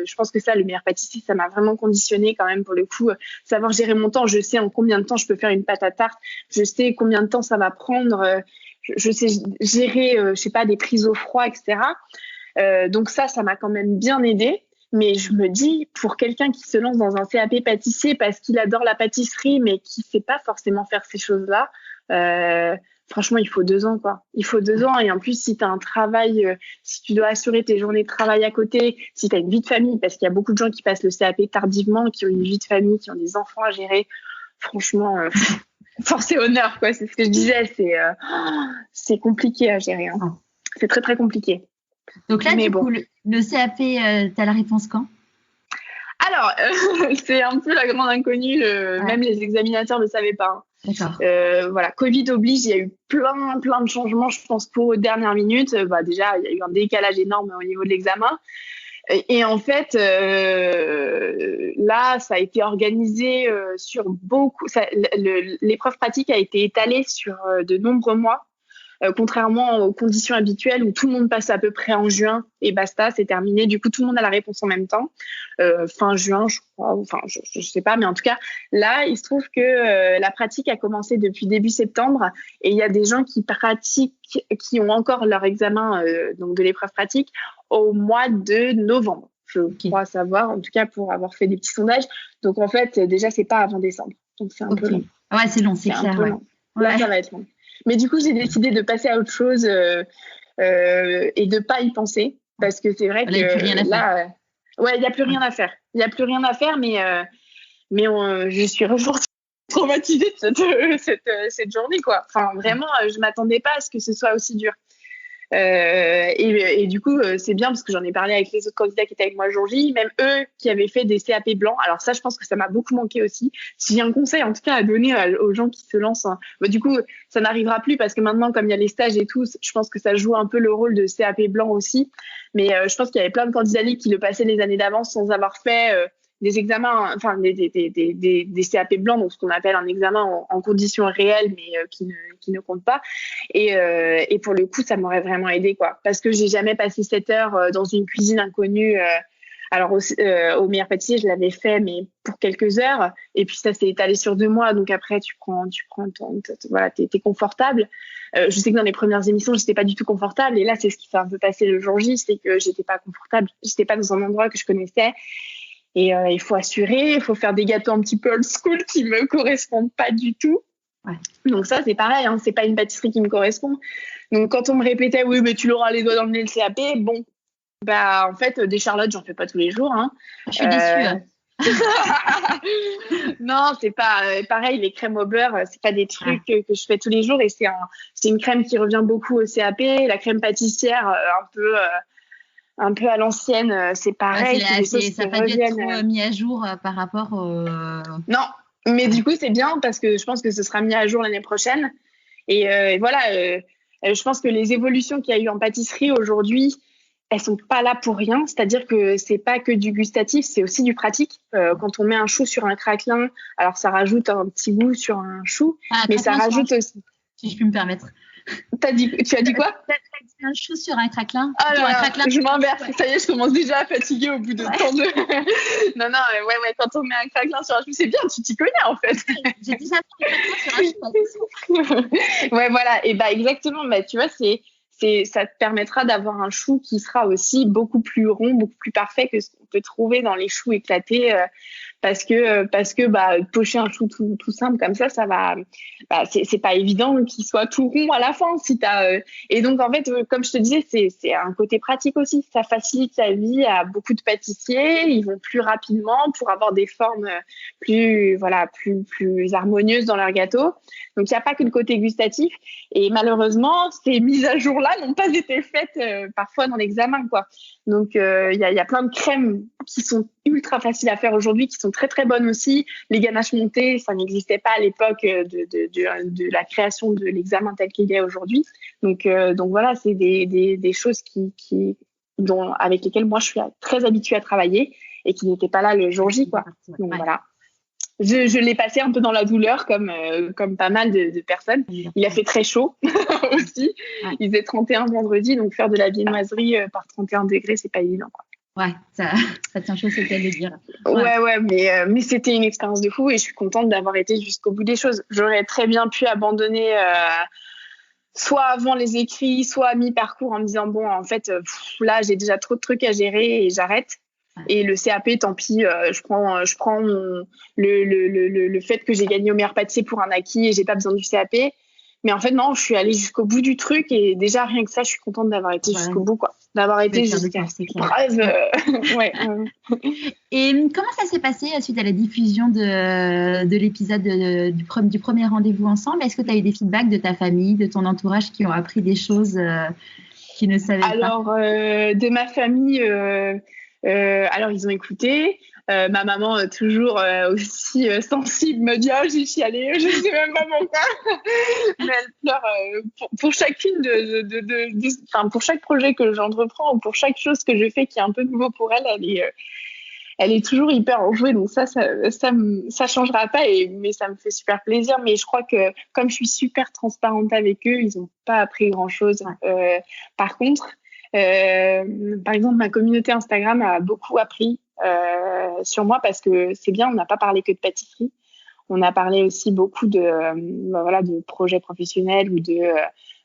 Je pense que ça, le meilleur pâtissier, ça m'a vraiment conditionné quand même pour le coup. Savoir gérer mon temps, je sais en combien de temps je peux faire une pâte à tarte, je sais combien de temps ça va prendre, je sais gérer, je sais pas, des prises au froid, etc. Donc ça m'a quand même bien aidé. Mais je me dis, pour quelqu'un qui se lance dans un CAP pâtissier parce qu'il adore la pâtisserie, mais qui sait pas forcément faire ces choses-là, franchement, il faut 2 ans, quoi. Il faut 2 ans. Et en plus, si tu as un travail, si tu dois assurer tes journées de travail à côté, si tu as une vie de famille, parce qu'il y a beaucoup de gens qui passent le CAP tardivement, qui ont une vie de famille, qui ont des enfants à gérer, franchement, force et honneur, quoi. C'est ce que je disais. C'est compliqué à gérer. Hein. C'est très, très compliqué.
Donc là, du coup, le CAP, tu as la réponse quand ?
Alors, c'est un peu la grande inconnue. Même les examinateurs ne le savaient pas. Hein.
D'accord.
Voilà, Covid oblige, il y a eu plein de changements, je pense, pour aux dernières minutes. Déjà, il y a eu un décalage énorme au niveau de l'examen. Et en fait, là, ça a été organisé sur beaucoup. L'épreuve pratique a été étalée sur de nombreux mois. contrairement aux conditions habituelles où tout le monde passe à peu près en juin et basta, c'est terminé. Du coup, tout le monde a la réponse en même temps, fin juin, je crois, enfin, je sais pas, mais en tout cas, là, il se trouve que la pratique a commencé depuis début septembre et il y a des gens qui pratiquent, qui ont encore leur examen donc de l'épreuve pratique au mois de novembre. Je crois savoir, en tout cas pour avoir fait des petits sondages. Donc en fait, déjà, c'est pas avant décembre. Donc c'est un peu long.
Ouais, c'est long, c'est clair. Ouais.
Là, ça va être long. Mais du coup, j'ai décidé de passer à autre chose et de pas y penser parce que c'est vrai que là, il y a plus rien à faire. Il y a plus rien à faire, mais je suis ressortie traumatisée de cette journée, quoi. Enfin, vraiment, je m'attendais pas à ce que ce soit aussi dur. Et du coup, c'est bien parce que j'en ai parlé avec les autres candidats qui étaient avec moi le jour J, même eux qui avaient fait des CAP blancs. Alors ça, je pense que ça m'a beaucoup manqué aussi. Si j'ai un conseil, en tout cas, à donner aux gens qui se lancent, du coup, ça n'arrivera plus parce que maintenant, comme il y a les stages et tout, je pense que ça joue un peu le rôle de CAP blanc aussi. Mais je pense qu'il y avait plein de candidats libres qui le passaient les années d'avance sans avoir fait des examens, enfin des CAP blancs, donc ce qu'on appelle un examen en conditions réelles, mais qui ne compte pas. Et pour le coup, ça m'aurait vraiment aidé, quoi, parce que j'ai jamais passé 7 heures dans une cuisine inconnue. Alors au meilleur pâtissier, je l'avais fait, mais pour quelques heures. Et puis ça s'est étalé sur 2 mois. Donc après, tu prends voilà, t'es confortable. Je sais que dans les premières émissions, j'étais pas du tout confortable. Et là, c'est ce qui s'est un peu passé le jour J, c'est que j'étais pas confortable. J'étais pas dans un endroit que je connaissais. Et il faut assurer, il faut faire des gâteaux un petit peu old school qui me correspondent pas du tout. Ouais. Donc ça, c'est pareil, hein, c'est pas une pâtisserie qui me correspond. Donc quand on me répétait, oui, mais tu l'auras les doigts dans le nez, le CAP, bon, bah en fait, des charlottes, j'en fais pas tous les jours. Hein.
Je suis déçue.
Non, c'est pas pareil, les crèmes au beurre, c'est pas des trucs que je fais tous les jours et c'est une crème qui revient beaucoup au CAP. La crème pâtissière, un peu à l'ancienne, c'est pareil.
Ça n'a pas dû être mis à jour par rapport au...
Non, mais du coup, c'est bien parce que je pense que ce sera mis à jour l'année prochaine. Et voilà, je pense que les évolutions qu'il y a eu en pâtisserie aujourd'hui, elles sont pas là pour rien. C'est-à-dire que c'est pas que du gustatif, c'est aussi du pratique. Quand on met un chou sur un craquelin, alors ça rajoute un petit goût sur un chou, mais ça rajoute aussi...
Si je puis me permettre.
Tu as dit quoi?
Un chou sur un craquelin.
Ah là, un craquelin. Je m'inverse. Ouais. Ça y est, je commence déjà à fatiguer au bout de tant de... Non, quand on met un craquelin sur un chou, c'est bien, tu t'y connais en fait.
J'ai déjà fait un craquelin sur
un chou. Ouais, voilà. Et bah exactement, tu vois, ça te permettra d'avoir un chou qui sera aussi beaucoup plus rond, beaucoup plus parfait que ce qu'on peut trouver dans les choux éclatés. Parce que pocher un chou tout simple comme ça va, c'est pas évident qu'il soit tout rond à la fin si et donc en fait comme je te disais, c'est un côté pratique aussi, ça facilite la vie à beaucoup de pâtissiers, ils vont plus rapidement pour avoir des formes plus harmonieuses dans leur gâteau. Donc il n'y a pas que le côté gustatif et malheureusement ces mises à jour là n'ont pas été faites parfois dans l'examen, quoi. Donc il y a plein de crèmes qui sont ultra faciles à faire aujourd'hui, qui sont très très bonnes aussi. Les ganaches montées, ça n'existait pas à l'époque de la création de l'examen tel qu'il est aujourd'hui. Donc voilà, c'est des choses avec lesquelles moi je suis très habituée à travailler et qui n'étaient pas là le jour J, quoi. Donc voilà. Je l'ai passé un peu dans la douleur comme pas mal de personnes. Il a fait très chaud aussi. Il faisait 31 vendredi, donc faire de la viennoiserie par 31 degrés, c'est pas évident, quoi.
Ouais, ça tient chaud, c'est le cas de le dire.
Ouais, mais c'était une expérience de fou et je suis contente d'avoir été jusqu'au bout des choses. J'aurais très bien pu abandonner soit avant les écrits, soit à mi-parcours en me disant bon, en fait, là, j'ai déjà trop de trucs à gérer et j'arrête. Et le CAP, tant pis, je prends le fait que j'ai gagné au meilleur pâtissier pour un acquis et j'ai pas besoin du CAP. Mais en fait, non, je suis allée jusqu'au bout du truc et déjà, rien que ça, je suis contente d'avoir été jusqu'au bout, quoi. D'avoir été jusqu'à bref. Ouais.
Et comment ça s'est passé suite à la diffusion de l'épisode du premier rendez-vous ensemble? Est-ce que tu as eu des feedbacks de ta famille, de ton entourage qui ont appris des choses qu'ils ne savaient pas?
Alors, de ma famille... alors ils ont écouté, ma maman toujours aussi sensible me dit j'ai chialé, je sais même pas pourquoi. Mais elle pleure pour chacune pour chaque projet que j'entreprends ou pour chaque chose que je fais qui est un peu nouveau pour elle, elle est toujours hyper enjouée, donc ça changera pas, mais ça me fait super plaisir. Mais je crois que comme je suis super transparente avec eux, ils ont pas appris grand-chose. Par contre, par exemple, ma communauté Instagram a beaucoup appris sur moi parce que c'est bien, on n'a pas parlé que de pâtisserie. On a parlé aussi beaucoup de projets professionnels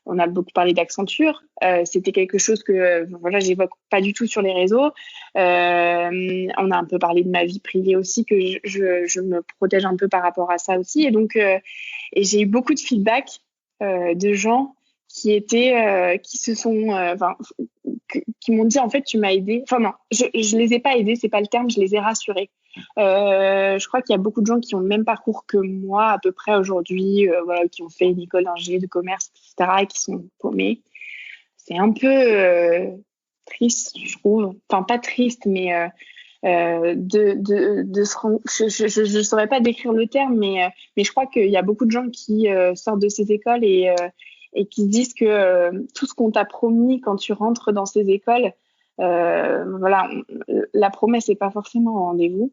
on a beaucoup parlé d'Accenture. C'était quelque chose que j'évoque pas du tout sur les réseaux. On a un peu parlé de ma vie privée aussi, que je me protège un peu par rapport à ça aussi. Et donc, et j'ai eu beaucoup de feedback de gens qui m'ont dit en fait tu m'as aidé. Enfin non, je les ai pas aidés, c'est pas le terme, je les ai rassurés. Je crois qu'il y a beaucoup de gens qui ont le même parcours que moi à peu près aujourd'hui, qui ont fait une école d'ingé, de commerce, etc. et qui sont paumés. C'est un peu triste, je trouve. Enfin pas triste, mais je saurais pas décrire le terme, mais je crois qu'il y a beaucoup de gens qui sortent de ces écoles et qui se disent que tout ce qu'on t'a promis quand tu rentres dans ces écoles, la promesse n'est pas forcément au rendez-vous.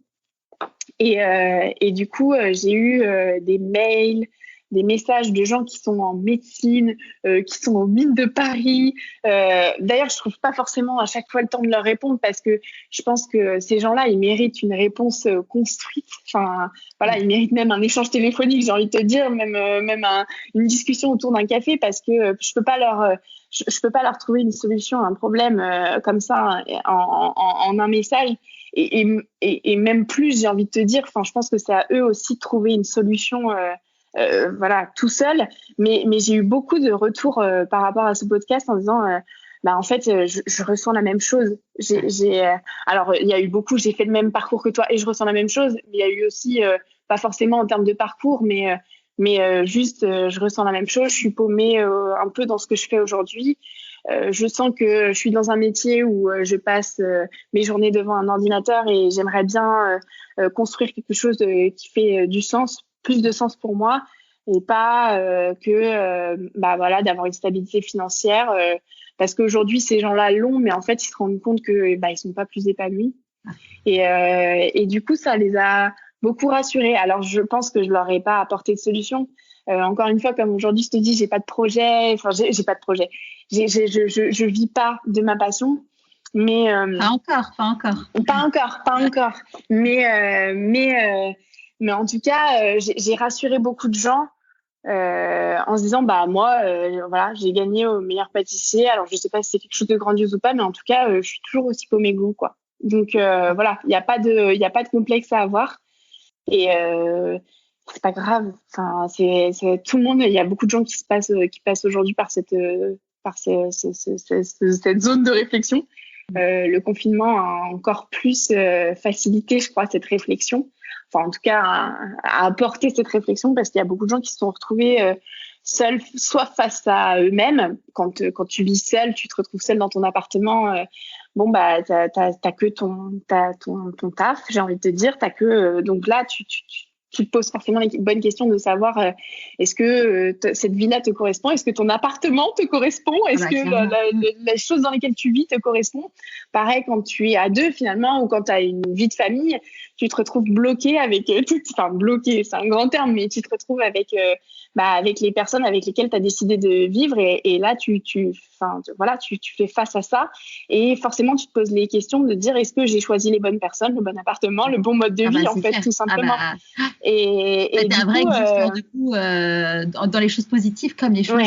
Et du coup, j'ai eu des mails, des messages de gens qui sont en médecine, qui sont aux mines de Paris. D'ailleurs, je trouve pas forcément à chaque fois le temps de leur répondre parce que je pense que ces gens-là, ils méritent une réponse construite. Enfin, voilà, ils méritent même un échange téléphonique, j'ai envie de te dire, même une discussion autour d'un café parce que je peux pas leur trouver une solution à un problème comme ça en un message. Et même plus, j'ai envie de te dire, enfin, je pense que c'est à eux aussi de trouver une solution, tout seul. Mais j'ai eu beaucoup de retours par rapport à ce podcast en disant, en fait, je ressens la même chose. Alors, il y a eu beaucoup, j'ai fait le même parcours que toi et je ressens la même chose. Mais il y a eu aussi, pas forcément en termes de parcours, mais juste, je ressens la même chose. Je suis paumée un peu dans ce que je fais aujourd'hui. Je sens que je suis dans un métier où je passe mes journées devant un ordinateur et j'aimerais bien construire quelque chose qui fait du sens, plus de sens pour moi et pas d'avoir une stabilité financière parce qu'aujourd'hui ces gens-là l'ont mais en fait ils se rendent compte que ils sont pas plus épanouis et du coup ça les a beaucoup rassurés. Alors je pense que je leur ai pas apporté de solution. Encore une fois, comme aujourd'hui je te dis, j'ai pas de projet. Enfin, j'ai pas de projet. Je vis pas de ma passion, mais pas encore. Mais en tout cas, j'ai rassuré beaucoup de gens en se disant moi, j'ai gagné au meilleur pâtissier. Alors je sais pas si c'est quelque chose de grandiose ou pas, mais en tout cas, je suis toujours aussi paumée goût, quoi. Donc il y a pas de complexe à avoir et c'est pas grave. Enfin, c'est tout le monde. Il y a beaucoup de gens qui passent aujourd'hui par cette zone de réflexion. Le confinement a encore plus facilité, je crois, cette réflexion. Enfin, en tout cas, a apporté cette réflexion parce qu'il y a beaucoup de gens qui se sont retrouvés seuls, soit face à eux-mêmes. Quand tu vis seul, tu te retrouves seul dans ton appartement. T'as que ton taf, j'ai envie de te dire. T'as que donc là, tu te poses forcément les bonnes questions de savoir est-ce que cette vie-là te correspond, est-ce que ton appartement te correspond, est-ce que les choses dans lesquelles tu vis te correspondent. Pareil, quand tu es à deux finalement ou quand tu as une vie de famille, tu te retrouves bloqué avec bloqué, c'est un grand terme, mais tu te retrouves avec les personnes avec lesquelles tu as décidé de vivre et là tu fais face à ça et forcément tu te poses les questions de dire est-ce que j'ai choisi les bonnes personnes, le bon appartement, le bon mode de vie en fait
clair.
tout simplement. Et
t'es un vrai discours du coup dans les choses positives comme les choses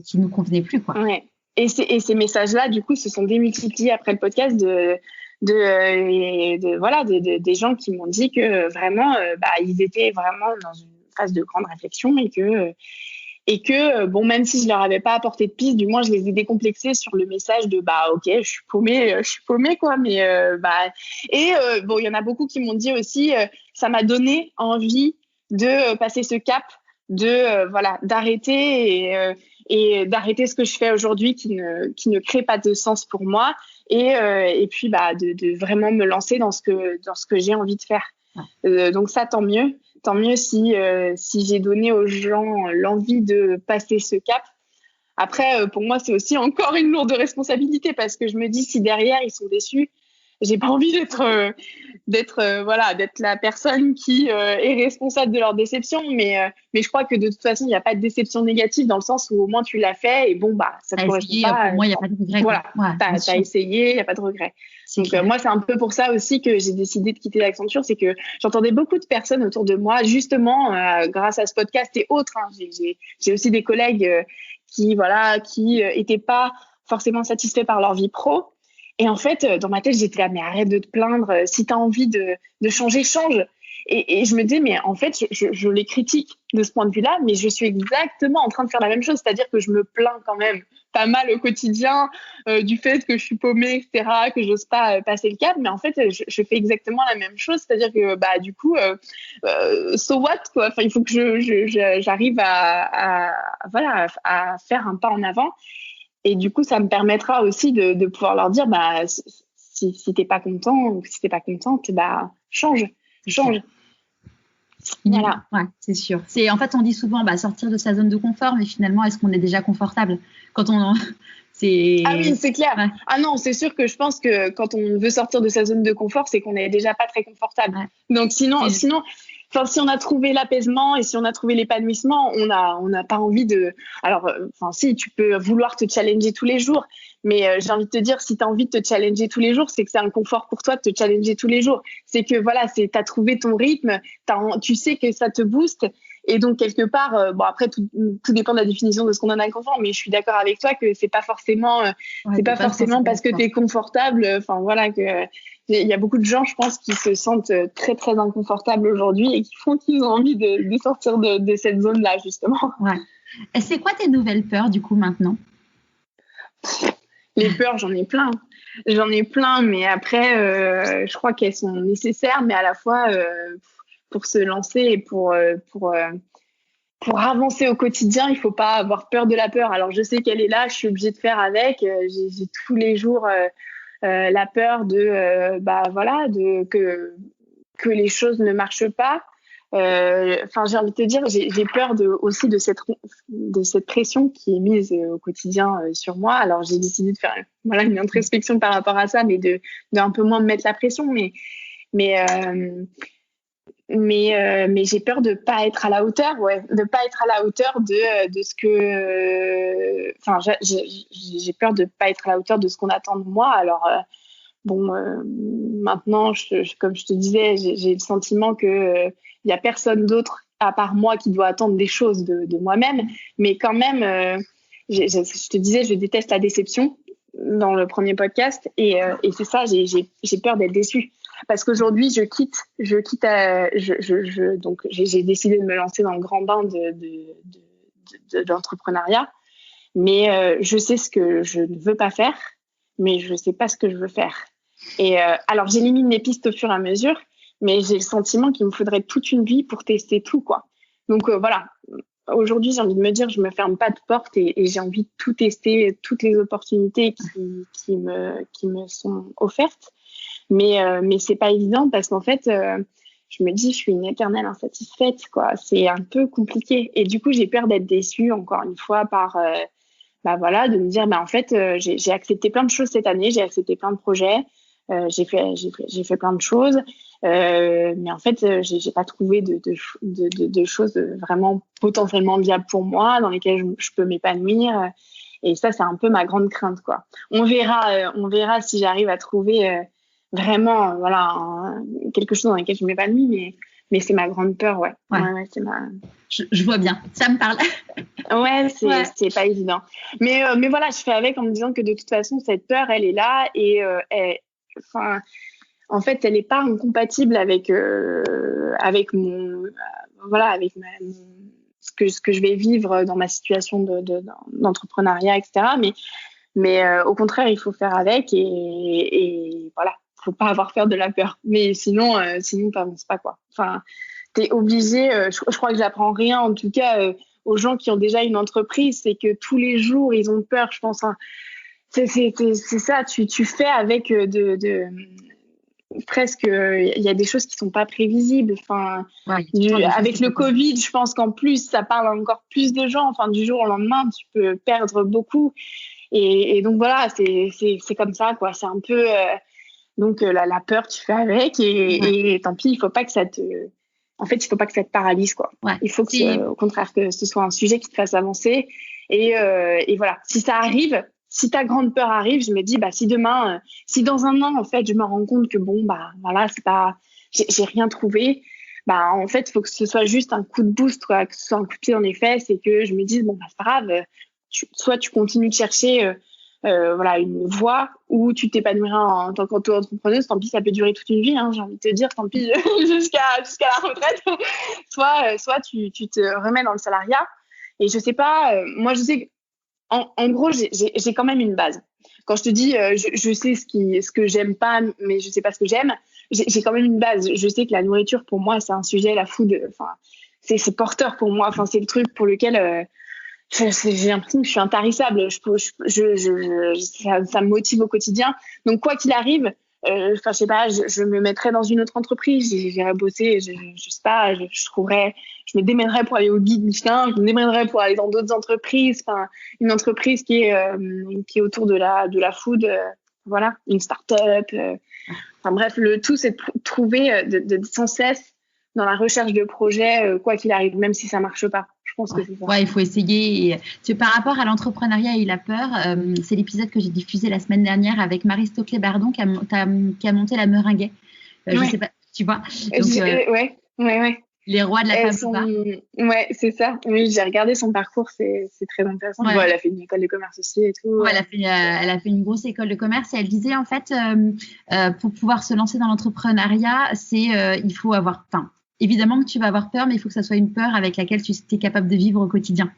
qui nous convenaient plus, quoi.
Ouais. Et ces messages-là du coup se sont démultipliés après le podcast des gens qui m'ont dit que vraiment ils étaient vraiment dans une phase de grande réflexion et que même si je leur avais pas apporté de piste, du moins je les ai décomplexés sur le message de ok, je suis paumée quoi, mais il y en a beaucoup qui m'ont dit aussi ça m'a donné envie de passer ce cap d'arrêter et d'arrêter ce que je fais aujourd'hui qui ne crée pas de sens pour moi et puis de vraiment me lancer dans ce que j'ai envie de faire. Donc ça, tant mieux si j'ai donné aux gens l'envie de passer ce cap. Après, pour moi, c'est aussi encore une lourde responsabilité parce que je me dis si derrière ils sont déçus, j'ai pas envie d'être la personne qui est responsable de leur déception, mais je crois que de toute façon il n'y a pas de déception négative, dans le sens où au moins tu l'as fait et bon bah ça te correspond pas.
Pour moi il n'y a pas de regret.
Voilà,
ouais,
t'as essayé, il n'y a pas de regret. Donc moi c'est un peu pour ça aussi que j'ai décidé de quitter l'Accenture, c'est que j'entendais beaucoup de personnes autour de moi justement grâce à ce podcast et autres, hein, j'ai aussi des collègues qui étaient pas forcément satisfaits par leur vie pro. Et en fait, dans ma tête, j'étais là, mais arrête de te plaindre. Si tu as envie de changer, change. Et je me disais, mais en fait, je les critique de ce point de vue-là, mais je suis exactement en train de faire la même chose. C'est-à-dire que je me plains quand même pas mal au quotidien du fait que je suis paumée, etc., que j'ose pas passer le cap. Mais en fait, je fais exactement la même chose. C'est-à-dire que, bah, du coup, so what, quoi. Enfin, il faut que j'arrive à faire un pas en avant. Et du coup, ça me permettra aussi de pouvoir leur dire, bah, si t'es pas content ou si t'es pas contente, bah, change.
Voilà. Ouais, c'est sûr. En fait, on dit souvent, bah, sortir de sa zone de confort, mais finalement, est-ce qu'on est déjà confortable quand on
Ah oui, c'est clair. Ouais. Ah non, c'est sûr que je pense que quand on veut sortir de sa zone de confort, c'est qu'on n'est déjà pas très confortable. Ouais. Donc sinon, si on a trouvé l'apaisement et si on a trouvé l'épanouissement, on n'a pas envie de. Alors, si tu peux vouloir te challenger tous les jours, mais j'ai envie de te dire, si tu as envie de te challenger tous les jours, c'est que c'est un confort pour toi de te challenger tous les jours. C'est que voilà, t'as trouvé ton rythme, tu sais que ça te booste. Et donc, quelque part, après, tout dépend de la définition de ce qu'on en a confort, mais je suis d'accord avec toi que c'est pas forcément, parce que tu es confortable. Enfin, voilà, il y a beaucoup de gens, je pense, qui se sentent très, très inconfortables aujourd'hui et qui font qu'ils ont envie de sortir de cette zone-là, justement.
Ouais. Et c'est quoi tes nouvelles peurs, du coup, maintenant?
Les peurs, j'en ai plein. Mais après, je crois qu'elles sont nécessaires, mais à la fois, pour se lancer et pour avancer au quotidien, il faut pas avoir peur de la peur. Alors, je sais qu'elle est là, je suis obligée de faire avec. J'ai tous les jours la peur que les choses ne marchent pas. J'ai envie de te dire, j'ai peur aussi de cette pression qui est mise au quotidien sur moi. Alors, j'ai décidé de faire une introspection par rapport à ça, mais de un peu moins me mettre la pression. Mais j'ai peur de pas être à la hauteur, de pas être à la hauteur de ce que. J'ai peur de pas être à la hauteur de ce qu'on attend de moi. Alors. Maintenant, comme je te disais, j'ai le sentiment que y a personne d'autre à part moi qui doit attendre des choses de moi-même. Mais quand même, je te disais, je déteste la déception dans le premier podcast. Et c'est ça, j'ai peur d'être déçue. Parce qu'aujourd'hui, donc j'ai décidé de me lancer dans le grand bain de l'entrepreneuriat. Mais je sais ce que je ne veux pas faire, mais je ne sais pas ce que je veux faire. Et alors, j'élimine les pistes au fur et à mesure, mais j'ai le sentiment qu'il me faudrait toute une vie pour tester tout, quoi. Donc, voilà. Aujourd'hui, j'ai envie de me dire, je me ferme pas de porte et j'ai envie de tout tester, toutes les opportunités qui me sont offertes. Mais c'est pas évident parce qu'en fait, je me dis, je suis une éternelle insatisfaite, quoi. C'est un peu compliqué. Et du coup, j'ai peur d'être déçue, encore une fois, par... de me dire, en fait, j'ai accepté plein de choses cette année, j'ai accepté plein de projets, j'ai fait plein de choses, mais en fait, j'ai pas trouvé de choses vraiment potentiellement viables pour moi, dans lesquelles je peux m'épanouir. Et ça, c'est un peu ma grande crainte, quoi. On verra si j'arrive à trouver vraiment, quelque chose dans lequel je m'épanouis, mais c'est ma grande peur, ouais. C'est
Je vois bien, ça me parle.
C'est pas évident. Mais voilà, je fais avec en me disant que de toute façon, cette peur, elle est là et en fait, elle n'est pas incompatible avec ce que je vais vivre dans ma situation d'entrepreneuriat, etc. Mais au contraire, il faut faire avec et voilà, faut pas avoir peur de la peur. Mais sinon, t'avances pas, quoi. Enfin, t'es obligé. Je crois que j'apprends rien, en tout cas. Aux gens qui ont déjà une entreprise, c'est que tous les jours, ils ont peur, je pense. Hein. C'est ça, tu fais avec presque... Il y a des choses qui sont pas prévisibles. Enfin, avec le Covid, je pense qu'en plus, ça parle encore plus de gens. Enfin, du jour au lendemain, tu peux perdre beaucoup. Et donc, voilà, c'est comme ça, quoi. C'est un peu... Donc, la peur, tu fais avec et tant pis, il faut pas que ça te paralyse, quoi.
Ouais.
Il faut au contraire, que ce soit un sujet qui te fasse avancer. Et voilà, si ça arrive, si ta grande peur arrive, je me dis, bah, si dans un an, en fait, je me rends compte que bon, bah, voilà, j'ai rien trouvé, bah, en fait, il faut que ce soit juste un coup de boost, quoi, que ce soit un coup de pied dans les fesses et que je me dise, bon, bah, c'est pas grave, soit tu continues de chercher, voilà, une voie où tu t'épanouiras en tant qu'auto-entrepreneuse, tant pis, ça peut durer toute une vie, hein, j'ai envie de te dire, tant pis, jusqu'à la retraite, soit tu te remets dans le salariat. Et je sais pas, moi, je sais en gros, j'ai quand même une base. Quand je te dis, je sais ce que j'aime pas, mais je sais pas ce que j'aime, j'ai quand même une base. Je sais que la nourriture, pour moi, c'est un sujet, la food, enfin, c'est porteur pour moi. Enfin, c'est le truc pour lequel j'ai l'impression que je suis intarissable. Ça me motive au quotidien. Donc, quoi qu'il arrive, enfin, je sais pas, je me mettrais dans une autre entreprise, j'irais bosser, je sais pas, je me démènerais pour aller au guide Michelin, je me démènerais pour aller dans d'autres entreprises, enfin, une entreprise qui est autour de la food, voilà, une start-up, enfin bref, le tout, c'est de trouver, de sans cesse dans la recherche de projets, quoi qu'il arrive, même si ça marche pas. Je pense que c'est ça.
Ouais, il faut essayer. Par rapport à l'entrepreneuriat et la peur, c'est l'épisode que j'ai diffusé la semaine dernière avec Marie Stoclet-Bardon qui a monté la Meringuet. Je sais pas, tu vois. Donc,
ouais.
Les rois de la pavlova.
Ouais, c'est ça. Oui, j'ai regardé son parcours, c'est très intéressant.
Ouais.
Bon, elle a fait une école de commerce aussi et tout.
Ouais, elle a fait une grosse école de commerce et elle disait en fait, pour pouvoir se lancer dans l'entrepreneuriat, il faut avoir, évidemment que tu vas avoir peur, mais il faut que ça soit une peur avec laquelle tu es capable de vivre au quotidien.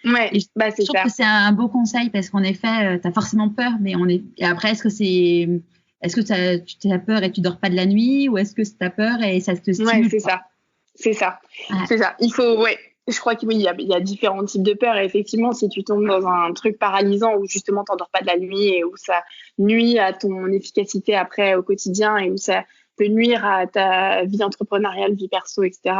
Ouais,
et je trouve que c'est un beau conseil parce qu'en effet, tu as forcément peur, mais et après, est-ce que tu as peur et tu dors pas de la nuit ou est-ce que tu as peur et ça te stimule?
Ouais, c'est ça. C'est ça. Il faut, ouais. Je crois qu'il y a différents types de peurs. Et effectivement, si tu tombes dans un truc paralysant où justement t'endors pas de la nuit et où ça nuit à ton efficacité après au quotidien et où ça peut nuire à ta vie entrepreneuriale, vie perso, etc.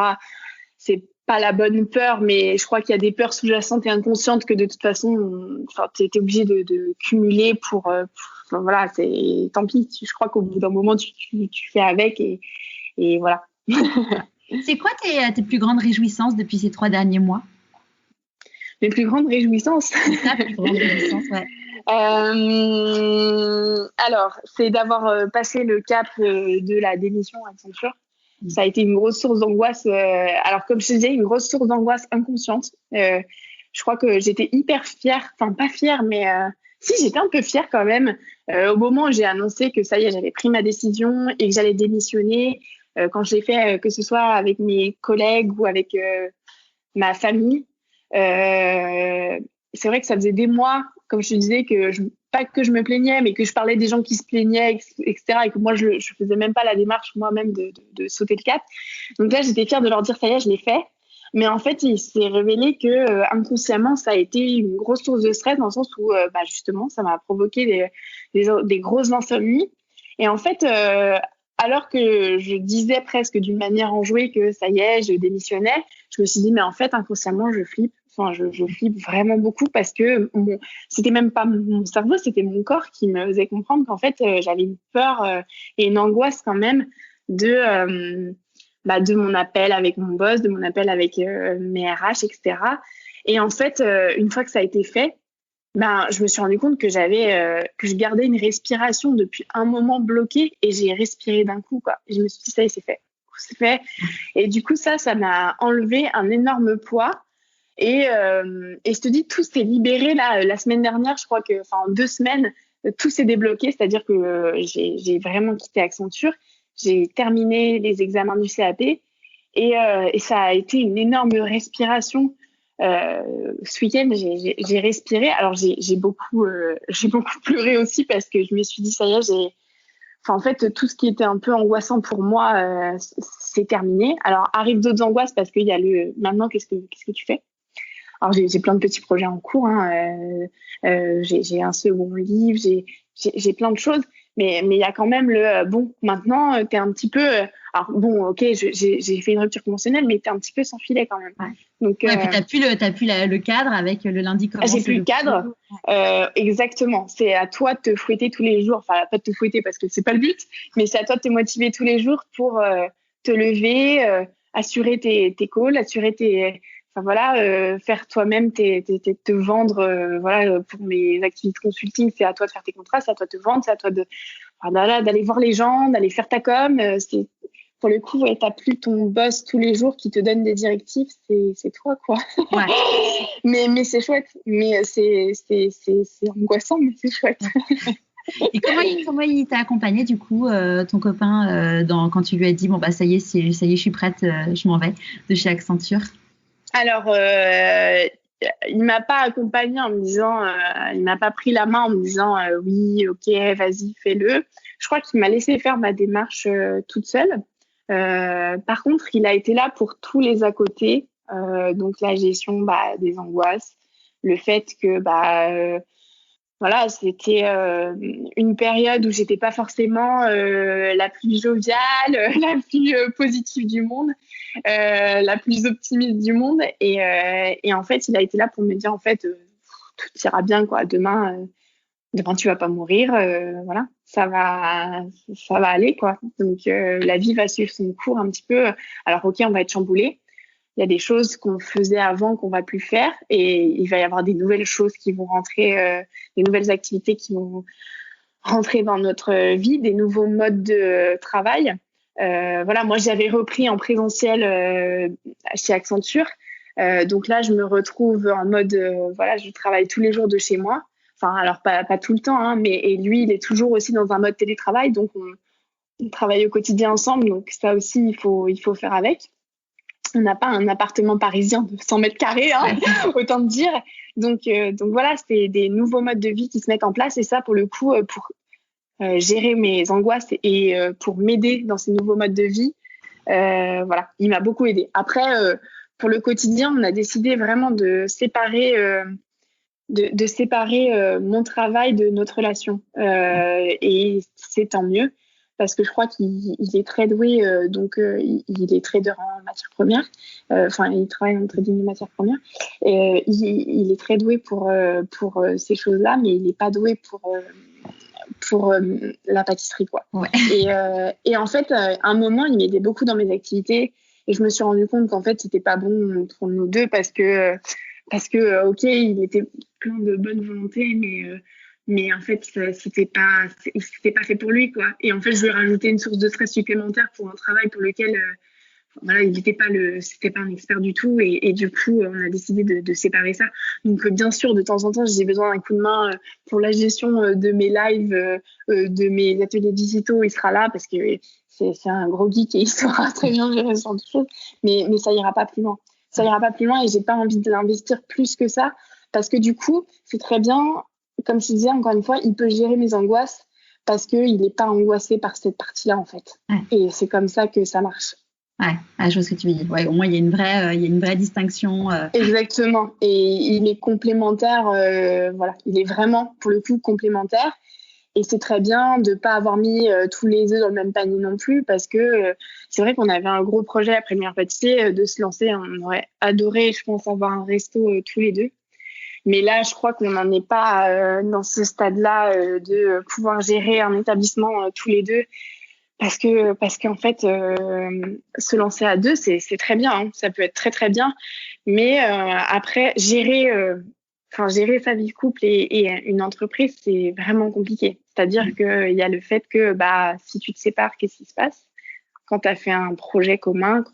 C'est pas la bonne peur, mais je crois qu'il y a des peurs sous-jacentes et inconscientes que de toute façon, t'es obligé de cumuler pour voilà, tant pis. Je crois qu'au bout d'un moment, tu fais avec et voilà.
C'est quoi tes plus grandes réjouissances depuis ces 3 derniers mois?
Mes plus grandes réjouissances.
Ta plus grande réjouissance, ouais.
Alors, c'est d'avoir passé le cap de la démission à Accenture. Ça a été une grosse source d'angoisse. Alors, comme je te disais, une grosse source d'angoisse inconsciente. Je crois que j'étais hyper fière. Enfin, pas fière, mais si, j'étais un peu fière quand même. Au moment où j'ai annoncé que ça y est, j'avais pris ma décision et que j'allais démissionner. Quand je l'ai fait, que ce soit avec mes collègues ou avec ma famille, c'est vrai que ça faisait des mois, comme je te disais, pas que je me plaignais, mais que je parlais des gens qui se plaignaient, etc. Et que moi, je faisais même pas la démarche moi-même de sauter le cap. Donc là, j'étais fière de leur dire, ça y est, je l'ai fait. Mais en fait, il s'est révélé que inconsciemment, ça a été une grosse source de stress dans le sens où, justement, ça m'a provoqué des grosses insomnies. Et en fait, alors que je disais presque d'une manière enjouée que ça y est, je démissionnais, je me suis dit, mais en fait, inconsciemment, je flippe. Enfin, je flippe vraiment beaucoup parce que c'était même pas mon cerveau, c'était mon corps qui me faisait comprendre qu'en fait, j'avais une peur et une angoisse quand même de mon appel avec mon boss, de mon appel avec mes RH, etc. Et en fait, une fois que ça a été fait, je me suis rendu compte que que je gardais une respiration depuis un moment bloquée et j'ai respiré d'un coup, quoi. Et je me suis dit, ça y est, c'est fait. Et du coup, ça m'a enlevé un énorme poids. Et je te dis, tout s'est libéré là, la semaine dernière. Je crois que, en 2 semaines, tout s'est débloqué. C'est-à-dire que j'ai vraiment quitté Accenture. J'ai terminé les examens du CAP et ça a été une énorme respiration. Ce week-end, j'ai respiré. Alors, j'ai beaucoup pleuré aussi parce que je me suis dit, ça y est, en fait, tout ce qui était un peu angoissant pour moi, c'est terminé. Alors, arrivent d'autres angoisses parce qu'il y a maintenant, qu'est-ce que tu fais? Alors, j'ai plein de petits projets en cours. Hein. J'ai un second livre, j'ai plein de choses. Mais il y a quand même bon, maintenant, t'es un petit peu, alors bon, ok, j'ai fait une rupture conventionnelle, mais t'es un petit peu sans filet quand même.
Ouais.
Donc,
puis t'as plus le cadre avec le lundi commence.
J'ai plus le cadre, exactement. C'est à toi de te fouetter tous les jours, enfin pas de te fouetter parce que c'est pas le but, mais c'est à toi de te motiver tous les jours pour te lever, assurer tes calls, assurer enfin voilà, faire toi-même te vendre, voilà, pour mes activités de consulting, c'est à toi de faire tes contrats, c'est à toi de te vendre, c'est à toi d'aller voir les gens, d'aller faire ta com. C'est pour le coup, t'as plus ton boss tous les jours qui te donne des directives, c'est toi quoi.
Ouais.
mais c'est chouette, mais c'est angoissant, mais c'est chouette.
Et comment il t'a accompagné du coup, ton copain, quand tu lui as dit bon bah ça y est, je suis prête, je m'en vais de chez Accenture?
Alors, il m'a pas accompagné en me disant, il m'a pas pris la main en me disant oui, ok, vas-y, fais-le. Je crois qu'il m'a laissé faire ma démarche toute seule. Par contre, il a été là pour tous les à côté, donc la gestion des angoisses, le fait que voilà, c'était une période où j'étais pas forcément la plus joviale, la plus positive du monde, la plus optimiste du monde. Et en fait, il a été là pour me dire, en fait, tout ira bien, quoi. Demain, tu vas pas mourir. Voilà, ça va aller, quoi. Donc, la vie va suivre son cours un petit peu. Alors, ok, on va être chamboulé. Il y a des choses qu'on faisait avant qu'on va plus faire et il va y avoir des nouvelles choses qui vont rentrer, des nouvelles activités qui vont rentrer dans notre vie, des nouveaux modes de travail. Voilà, moi j'avais repris en présentiel chez Accenture. Donc là, je me retrouve en mode, voilà, je travaille tous les jours de chez moi. Enfin, alors pas tout le temps, hein, et lui, il est toujours aussi dans un mode télétravail, donc on travaille au quotidien ensemble. Donc ça aussi, il faut faire avec. On n'a pas un appartement parisien de 100 mètres carrés, hein, autant te dire. Donc voilà, c'est des nouveaux modes de vie qui se mettent en place. Et ça, pour le coup, pour gérer mes angoisses et pour m'aider dans ces nouveaux modes de vie, voilà, il m'a beaucoup aidé. Après, pour le quotidien, on a décidé vraiment de séparer, mon travail de notre relation. Et c'est tant mieux. Parce que je crois qu'il est très doué, il est trader en matières premières. Enfin, il travaille en trading de matières premières. Il est très doué pour ces choses-là, mais il n'est pas doué pour la pâtisserie, quoi.
Ouais.
Et en fait, à un moment, il m'aidait beaucoup dans mes activités. Et je me suis rendu compte qu'en fait, c'était pas bon pour nous deux parce que ok, il était plein de bonne volonté, mais en fait, c'était pas fait pour lui, quoi. Et en fait, je lui ai rajouté une source de stress supplémentaire pour un travail pour lequel, voilà, c'était pas un expert du tout. Et du coup, on a décidé de séparer ça. Donc, bien sûr, de temps en temps, j'ai besoin d'un coup de main pour la gestion de mes lives, de mes ateliers digitaux. Il sera là parce que c'est un gros geek et il saura très bien gérer ce genre de choses. Mais ça ira pas plus loin. Ça ira pas plus loin et j'ai pas envie d'investir plus que ça parce que du coup, c'est très bien. Comme je disais, encore une fois, il peut gérer mes angoisses parce qu'il n'est pas angoissé par cette partie-là, en fait.
Ouais.
Et c'est comme ça que ça marche.
Ouais, je vois ce que tu veux dire. Ouais, au moins, il y a une vraie distinction.
Exactement. Et il est complémentaire. Voilà, il est vraiment, pour le coup, complémentaire. Et c'est très bien de ne pas avoir mis tous les œufs dans le même panier non plus parce que c'est vrai qu'on avait un gros projet après le meilleur pâtissier de se lancer. On aurait adoré, je pense, avoir un resto tous les deux. Mais là, je crois qu'on n'en est pas dans ce stade-là de pouvoir gérer un établissement tous les deux. Parce qu'en fait, se lancer à deux, c'est très bien. Hein. Ça peut être très, très bien. Mais après, gérer sa vie de couple et une entreprise, c'est vraiment compliqué. C'est-à-dire qu'il y a le fait que si tu te sépares, qu'est-ce qui se passe? Quand tu as fait un projet commun,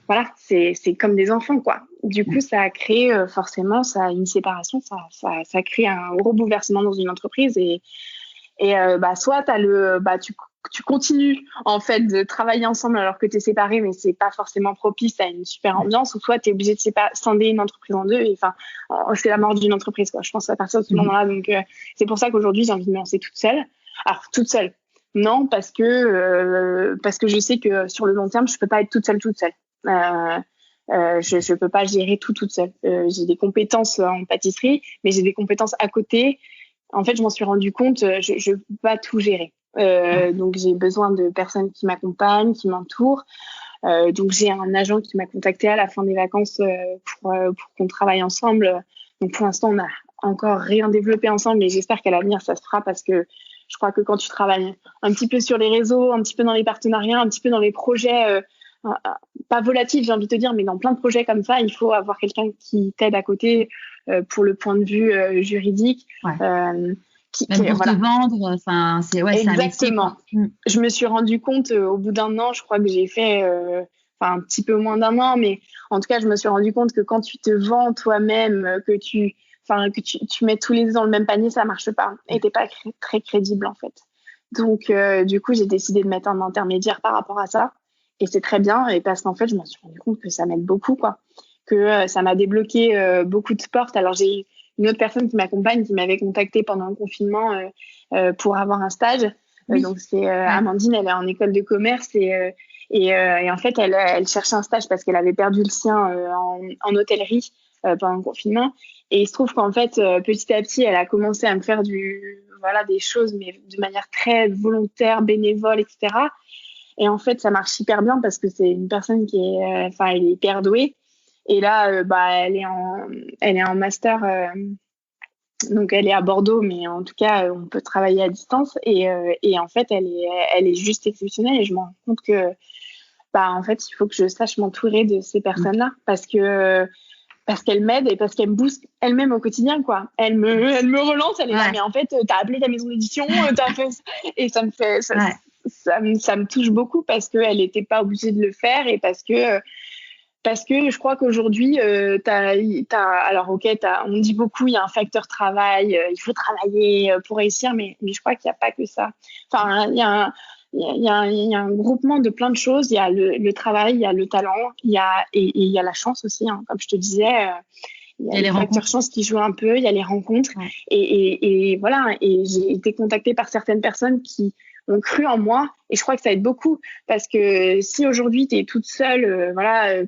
voilà, c'est comme des enfants, quoi. Du coup, ça a créé forcément une séparation, ça crée un gros bouleversement dans une entreprise et soit tu continues en fait de travailler ensemble alors que tu es séparés, mais c'est pas forcément propice à une super ambiance, ou soit tu es obligé de scinder une entreprise en deux et c'est la mort d'une entreprise, quoi. Je pense à partir de ce moment-là. Donc c'est pour ça qu'aujourd'hui j'ai envie de me lancer toute seule. Alors toute seule, non, parce que je sais que sur le long terme je peux pas être toute seule. Je peux pas gérer tout toute seule. J'ai des compétences en pâtisserie, mais j'ai des compétences à côté en fait, je m'en suis rendu compte, je ne peux pas tout gérer. Donc, j'ai besoin de personnes qui m'accompagnent, qui m'entourent. Donc, j'ai un agent qui m'a contacté à la fin des vacances pour qu'on travaille ensemble. Donc, pour l'instant, on n'a encore rien développé ensemble, mais j'espère qu'à l'avenir, ça se fera parce que je crois que quand tu travailles un petit peu sur les réseaux, un petit peu dans les partenariats, un petit peu dans les projets, pas volatiles, j'ai envie de te dire, mais dans plein de projets comme ça, il faut avoir quelqu'un qui t'aide à côté pour le point de vue juridique.
Ouais. Même pour te vendre, enfin, c'est un métier.
Exactement. Je me suis rendu compte au bout d'un an, je crois que j'ai fait un petit peu moins d'un an, mais en tout cas, je me suis rendu compte que quand tu te vends toi-même, que tu mets tous les œufs dans le même panier, ça marche pas. Et t'es pas très crédible, en fait. Donc, du coup, j'ai décidé de mettre un intermédiaire par rapport à ça. Et c'est très bien. Et parce qu'en fait, je me suis rendu compte que ça m'aide beaucoup, quoi. Que ça m'a débloqué beaucoup de portes. Alors, j'ai une autre personne qui m'accompagne, qui m'avait contactée pendant le confinement pour avoir un stage. Donc, c'est Amandine, elle est en école de commerce et en fait, elle cherchait un stage parce qu'elle avait perdu le sien en hôtellerie pendant le confinement. Et il se trouve qu'en fait, petit à petit, elle a commencé à me faire des choses, mais de manière très volontaire, bénévole, etc. Et en fait, ça marche hyper bien parce que c'est une personne qui est, elle est hyper douée. Et là, elle est en master, donc elle est à Bordeaux, mais en tout cas, on peut travailler à distance. Et en fait, elle est juste exceptionnelle. Et je me rends compte que, en fait, il faut que je sache m'entourer de ces personnes-là parce qu'elle m'aide et parce qu'elle me booste elle-même au quotidien, quoi. Elle me relance, elle est là, mais en fait, t'as appelé ta maison d'édition, t'as fait ça. Et ça me touche beaucoup parce qu'elle n'était pas obligée de le faire et parce que je crois qu'aujourd'hui, alors ok, on dit beaucoup, il y a un facteur travail, il faut travailler pour réussir, mais je crois qu'il n'y a pas que ça. Enfin, il y a un groupement de plein de choses. Il y a le travail, il y a le talent, il y a la chance aussi, hein, comme je te disais. Il y a les facteurs chance qui jouent un peu, il y a les rencontres. Ouais. Et voilà, et j'ai été contactée par certaines personnes qui ont cru en moi et je crois que ça aide beaucoup parce que si aujourd'hui tu es toute seule,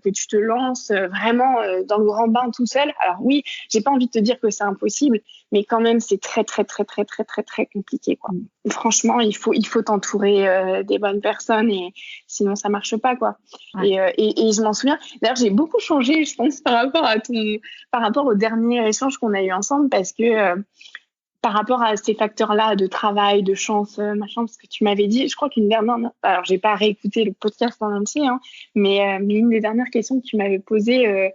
que tu te lances vraiment dans le grand bain tout seul, alors oui, j'ai pas envie de te dire que c'est impossible, mais quand même c'est très très très très très très très compliqué, quoi. Franchement, il faut t'entourer des bonnes personnes et sinon ça marche pas, quoi. Ouais. Et je m'en souviens. D'ailleurs, j'ai beaucoup changé, je pense, par rapport au dernier échange qu'on a eu ensemble parce que par rapport à ces facteurs-là de travail, de chance, machin, parce que tu m'avais dit, je crois qu'une dernière, alors j'ai pas réécouté le podcast en entier, hein, mais une des dernières questions que tu m'avais posées,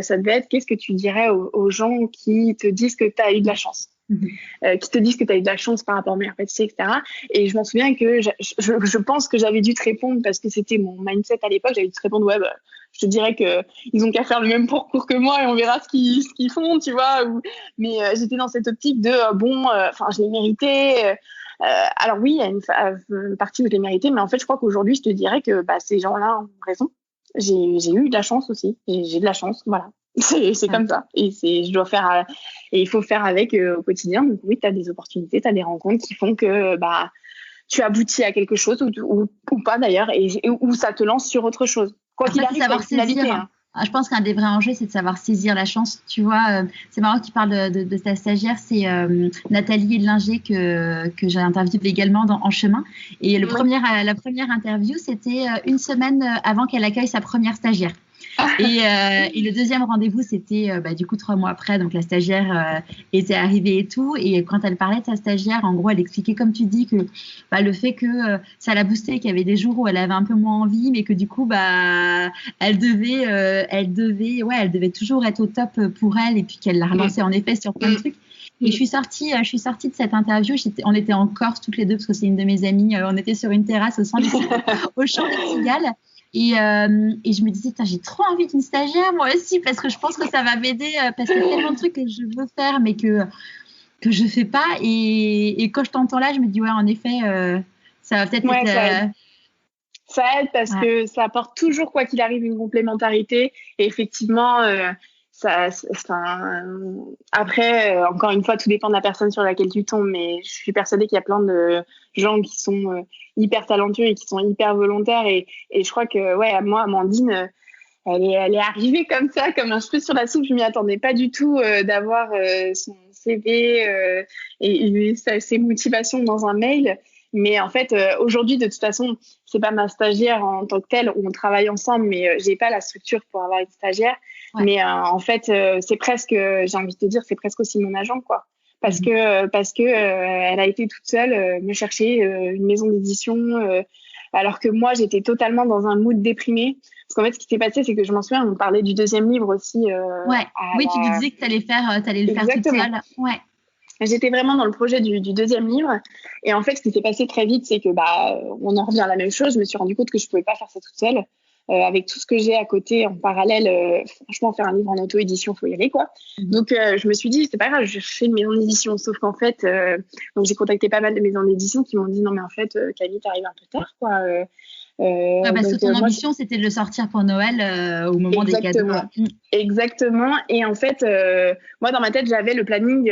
ça devait être qu'est-ce que tu dirais aux gens qui te disent que tu as eu de la chance, qui te disent que tu as eu de la chance par rapport au meilleur pâtissier, etc. Et je m'en souviens que je pense que j'avais dû te répondre parce que c'était mon mindset à l'époque, j'avais dû te répondre, je te dirais qu'ils ont qu'à faire le même parcours que moi et on verra ce qu'ils font, tu vois. Mais j'étais dans cette optique de, je l'ai mérité. Alors oui, il y a une partie où je l'ai mérité, mais en fait, je crois qu'aujourd'hui, je te dirais que ces gens-là ont raison. J'ai eu de la chance aussi. J'ai de la chance, voilà. C'est comme ça. Et il faut faire avec au quotidien. Donc oui, tu as des opportunités, tu as des rencontres qui font que tu aboutis à quelque chose ou pas d'ailleurs, et où ça te lance sur autre chose. Quoi qu'il arrive,
savoir saisir. Je pense qu'un des vrais enjeux, c'est de savoir saisir la chance. Tu vois, c'est marrant que tu parles de ta stagiaire, c'est Nathalie Linger que j'ai interviewée également dans En Chemin. Et la première interview, c'était une semaine avant qu'elle accueille sa première stagiaire. Et le deuxième rendez-vous, c'était du coup 3 mois après. Donc la stagiaire était arrivée et tout. Et quand elle parlait de sa stagiaire, en gros, elle expliquait, comme tu dis, que le fait que ça l'a boostée, qu'il y avait des jours où elle avait un peu moins envie, mais que du coup, elle devait toujours être au top pour elle, et puis qu'elle l'a relancée en effet sur plein de trucs. Et je suis sortie de cette interview. On était en Corse toutes les deux parce que c'est une de mes amies. On était sur une terrasse au champ des cigales. Et je me disais, j'ai trop envie d'une stagiaire, moi aussi, parce que je pense que ça va m'aider, parce qu'il y a tellement de trucs que je veux faire, mais que je fais pas. Et quand je t'entends là, je me dis, ouais, en effet, ça va peut-être être...
Ça aide parce que ça apporte toujours, quoi qu'il arrive, une complémentarité. Et effectivement, après, encore une fois, tout dépend de la personne sur laquelle tu tombes, mais je suis persuadée qu'il y a plein de gens qui sont hyper talentueux et qui sont hyper volontaires. Et je crois que, moi, Amandine, elle est arrivée comme ça, comme un cheveu sur la soupe. Je m'y attendais pas du tout d'avoir CV et ses motivations dans un mail. Mais en fait, aujourd'hui, de toute façon, c'est pas ma stagiaire en tant que telle, où on travaille ensemble, mais j'ai pas la structure pour avoir une stagiaire. Ouais. Mais en fait, c'est presque, j'ai envie de te dire, c'est presque aussi mon agent, quoi. Parce que elle a été toute seule me chercher une maison d'édition, alors que moi, j'étais totalement dans un mood déprimé. Parce qu'en fait, ce qui s'est passé, c'est que je m'en souviens, on parlait du deuxième livre aussi.
Oui, tu nous disais que tu allais le faire toute seule. Ouais.
J'étais vraiment dans le projet du deuxième livre. Et en fait, ce qui s'est passé très vite, c'est que on en revient à la même chose. Je me suis rendu compte que je pouvais pas faire ça toute seule. Avec tout ce que j'ai à côté en parallèle, franchement, faire un livre en auto-édition, faut y aller, quoi. Donc, je me suis dit, c'est pas grave, je cherchais une maison d'édition. Sauf qu'en fait, donc j'ai contacté pas mal de maisons d'édition qui m'ont dit, non, mais en fait, Camille, t'arrives un peu tard, quoi.
Parce que ton ambition, c'était de le sortir pour Noël au moment des cadeaux.
Exactement. Et en fait, moi, dans ma tête, j'avais le planning,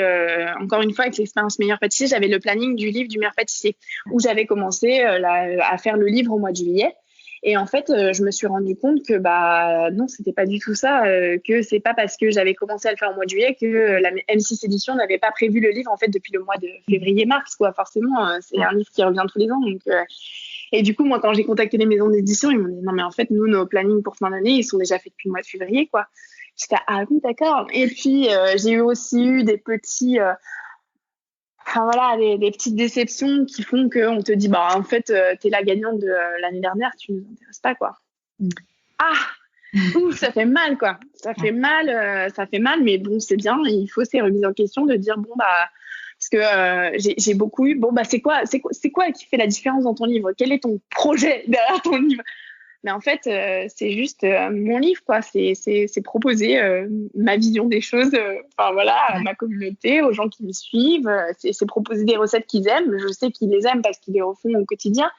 encore une fois, avec l'expérience meilleur pâtissier, j'avais le planning du livre du meilleur pâtissier, où j'avais commencé à faire le livre au mois de juillet. Et en fait, je me suis rendu compte que non, c'était pas du tout ça, que c'est pas parce que j'avais commencé à le faire au mois de juillet que la M6 Édition n'avait pas prévu le livre en fait depuis le mois de février-mars, quoi. Forcément, c'est un livre qui revient tous les ans, donc. Et du coup, moi, quand j'ai contacté les maisons d'édition, ils m'ont dit non, mais en fait, nous, nos plannings pour fin d'année, ils sont déjà faits depuis le mois de février, quoi. J'étais ah oui, d'accord. Et puis, j'ai aussi eu des petits. Enfin voilà, des petites déceptions qui font qu'on te dit, en fait, t'es la gagnante de l'année dernière, tu nous intéresses pas, quoi. Ouf, ça fait mal, quoi. Ça fait mal, mais bon, c'est bien. Il faut ces remises en question de dire, parce que j'ai beaucoup eu, c'est quoi qui fait la différence dans ton livre? Quel est ton projet derrière ton livre? Mais en fait, c'est juste mon livre, quoi. C'est proposer ma vision des choses, à ma communauté, aux gens qui me suivent. C'est proposer des recettes qu'ils aiment. Je sais qu'ils les aiment parce qu'ils les refont au quotidien.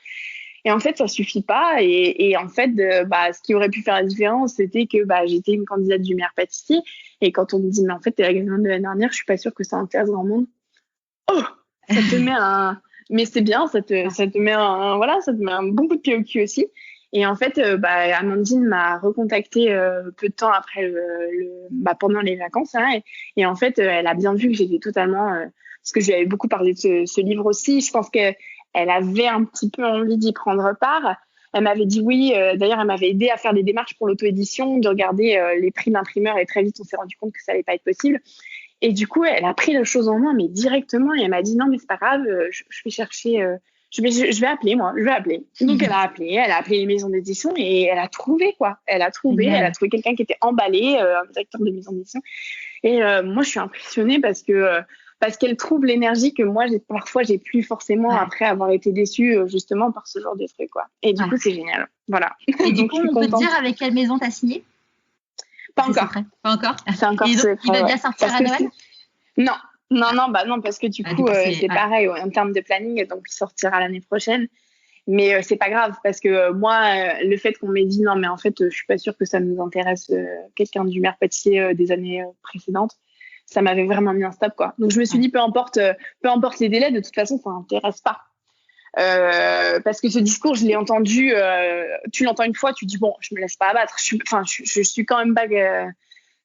Et en fait, ça suffit pas. Et en fait, ce qui aurait pu faire la différence, c'était que j'étais une candidate du meilleur pâtissier. Et quand on me dit, mais en fait, t'es la gagnante de l'année dernière, je suis pas sûre que ça intéresse grand monde. Oh, ça te met un... Mais c'est bien, ça te met un bon coup de pied au cul aussi. Et en fait, Amandine m'a recontacté peu de temps après pendant les vacances. Hein, et en fait, elle a bien vu que j'étais totalement... parce que je lui avais beaucoup parlé de ce livre aussi. Je pense qu'elle avait un petit peu envie d'y prendre part. Elle m'avait dit oui. D'ailleurs, elle m'avait aidé à faire des démarches pour l'auto-édition, de regarder les prix d'imprimeur. Et très vite, on s'est rendu compte que ça allait pas être possible. Et du coup, elle a pris la chose en main, mais directement. Et elle m'a dit non, mais c'est pas grave. Je vais chercher... Je vais appeler, moi. Je vais appeler. Donc, elle a appelé les maisons d'édition et elle a trouvé, quoi. Elle a trouvé quelqu'un qui était emballé, un directeur de maison d'édition. Et moi, je suis impressionnée parce qu'elle trouve l'énergie que moi, parfois, j'ai plus forcément après avoir été déçue, justement, par ce genre de truc, quoi. Et du coup, c'est génial. Voilà.
Et du coup, on peut te dire avec quelle maison t'as signé?
Pas encore.
Pas encore.
C'est encore.
Et donc, il va bien sortir à Noël?
Non, parce que du coup, c'est pareil en termes de planning, donc il sortira l'année prochaine. Mais c'est pas grave parce que moi, le fait qu'on m'ait dit non, mais en fait, je suis pas sûre que ça nous intéresse quelqu'un du meilleur pâtissier des années précédentes, ça m'avait vraiment mis un stop, quoi. Donc je me suis dit peu importe les délais, de toute façon, ça m'intéresse pas. Parce que ce discours, je l'ai entendu. Tu l'entends une fois, tu dis bon, je me laisse pas abattre. Je suis quand même pas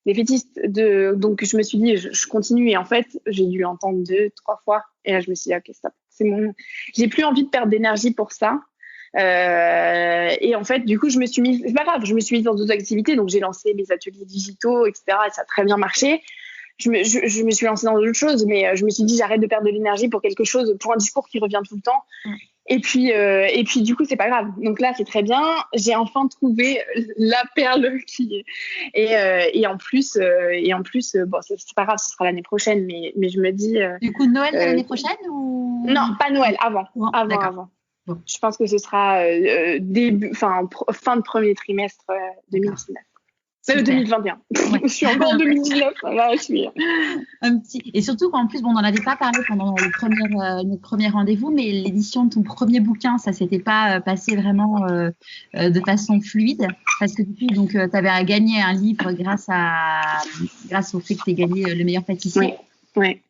défaitiste donc je me suis dit je continue, et en fait j'ai dû l'entendre 2-3 fois et là je me suis dit ok, stop, j'ai plus envie de perdre d'énergie pour ça, et en fait du coup je me suis mise dans d'autres activités, donc j'ai lancé mes ateliers digitaux, etc., et ça a très bien marché. Je me suis lancée dans d'autres choses, mais je me suis dit j'arrête de perdre de l'énergie pour quelque chose, pour un discours qui revient tout le temps. Et puis du coup c'est pas grave. Donc là c'est très bien. J'ai enfin trouvé la perle qui et en plus bon, c'est pas grave, ce sera l'année prochaine, mais je me dis.
Du coup Noël l'année prochaine ou
non, pas Noël, avant. Bon. Je pense que ce sera fin de premier trimestre 2019. 2021. Je suis encore en 2019. Là, je suis.
Et surtout qu'en plus, on n'en avait pas parlé pendant notre premier rendez-vous, mais l'édition de ton premier bouquin, ça s'était pas passé vraiment de façon fluide, parce que du coup, tu avais gagné un livre grâce au fait que tu aies gagné le meilleur pâtissier.
Oui.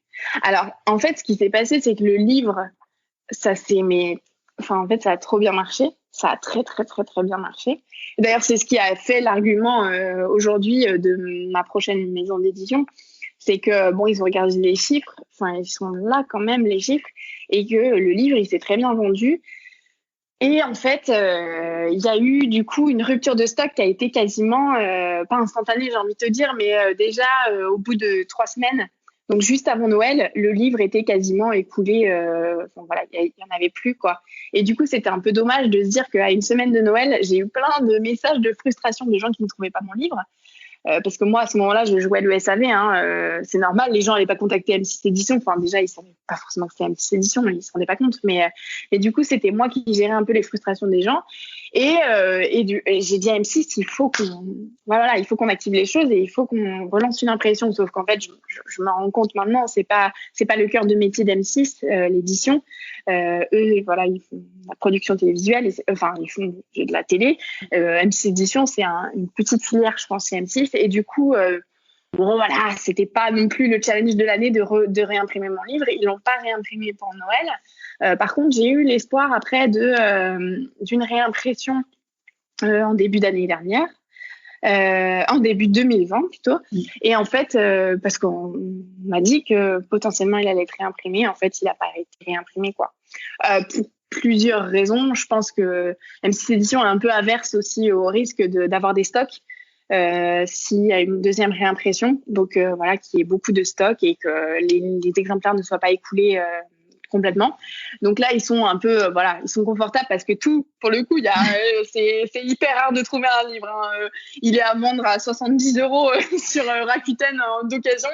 Alors, en fait, ce qui s'est passé, c'est que le livre, ça a trop bien marché. Ça a très, très, très, très bien marché. D'ailleurs, c'est ce qui a fait l'argument aujourd'hui de ma prochaine maison d'édition. c'est que, bon, ils ont regardé les chiffres, enfin, ils sont là quand même, les chiffres, et que le livre, il s'est très bien vendu. Et en fait, il y a eu du coup une rupture de stock qui a été quasiment, pas instantanée, j'ai envie de te dire, mais déjà au bout de 3 semaines, donc juste avant Noël, le livre était quasiment écoulé, enfin, voilà, il y en avait plus, quoi. Et du coup, c'était un peu dommage de se dire qu'à une semaine de Noël, j'ai eu plein de messages de frustration de gens qui ne trouvaient pas mon livre. Parce que moi, à ce moment-là, je jouais le SAV. C'est normal, les gens n'allaient pas contacter M6 Édition. Enfin, déjà, ils ne savaient pas forcément que c'était M6 Édition, ils ne se rendaient pas compte. Mais du coup, c'était moi qui gérais un peu les frustrations des gens. Et j'ai dit à M6, il faut qu'on active les choses et il faut qu'on relance une impression. Sauf qu'en fait, je me rends compte maintenant, c'est pas le cœur de métier d'M6, l'édition. Eux, voilà, ils font la production télévisuelle, ils font de la télé. M6 Édition, c'est une petite filière, je pense, chez M6. Et du coup, bon, voilà, c'était pas non plus le challenge de l'année de réimprimer mon livre. Ils l'ont pas réimprimé pour Noël. Par contre, j'ai eu l'espoir après d'une réimpression en début d'année dernière. En début 2020 plutôt. Et en fait, parce qu'on m'a dit que potentiellement il allait être réimprimé, en fait, il n'a pas été réimprimé, quoi. Pour plusieurs raisons. Je pense que M6 Édition est un peu averse aussi au risque d'avoir des stocks s'il y a une deuxième réimpression. Donc voilà, qu'il y ait beaucoup de stocks et que les exemplaires ne soient pas écoulés complètement. Donc là, ils sont un peu, ils sont confortables parce que pour le coup, c'est hyper rare de trouver un livre. Il est à vendre à 70 € sur Rakuten d'occasion,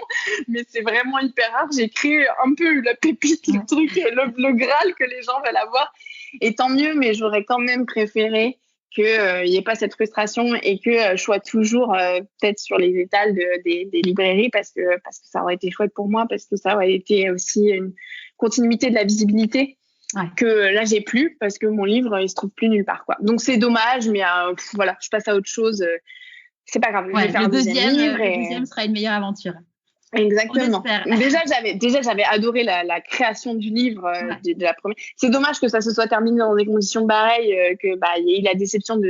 mais c'est vraiment hyper rare. J'ai créé un peu la pépite, le truc, le Graal que les gens veulent avoir. Et tant mieux, mais j'aurais quand même préféré qu'il n'y ait pas cette frustration et que je sois toujours peut-être sur les étals des librairies parce que ça aurait été chouette pour moi, parce que ça aurait été aussi une continuité de la visibilité que là j'ai plus parce que mon livre il se trouve plus nulle part, quoi. Donc c'est dommage, mais voilà, je passe à autre chose. C'est pas grave.
Je vais faire le deuxième sera une meilleure aventure.
Exactement. Déjà, j'avais adoré la création du livre de la première. C'est dommage que ça se soit terminé dans des conditions pareilles, que il y ait eu la déception pas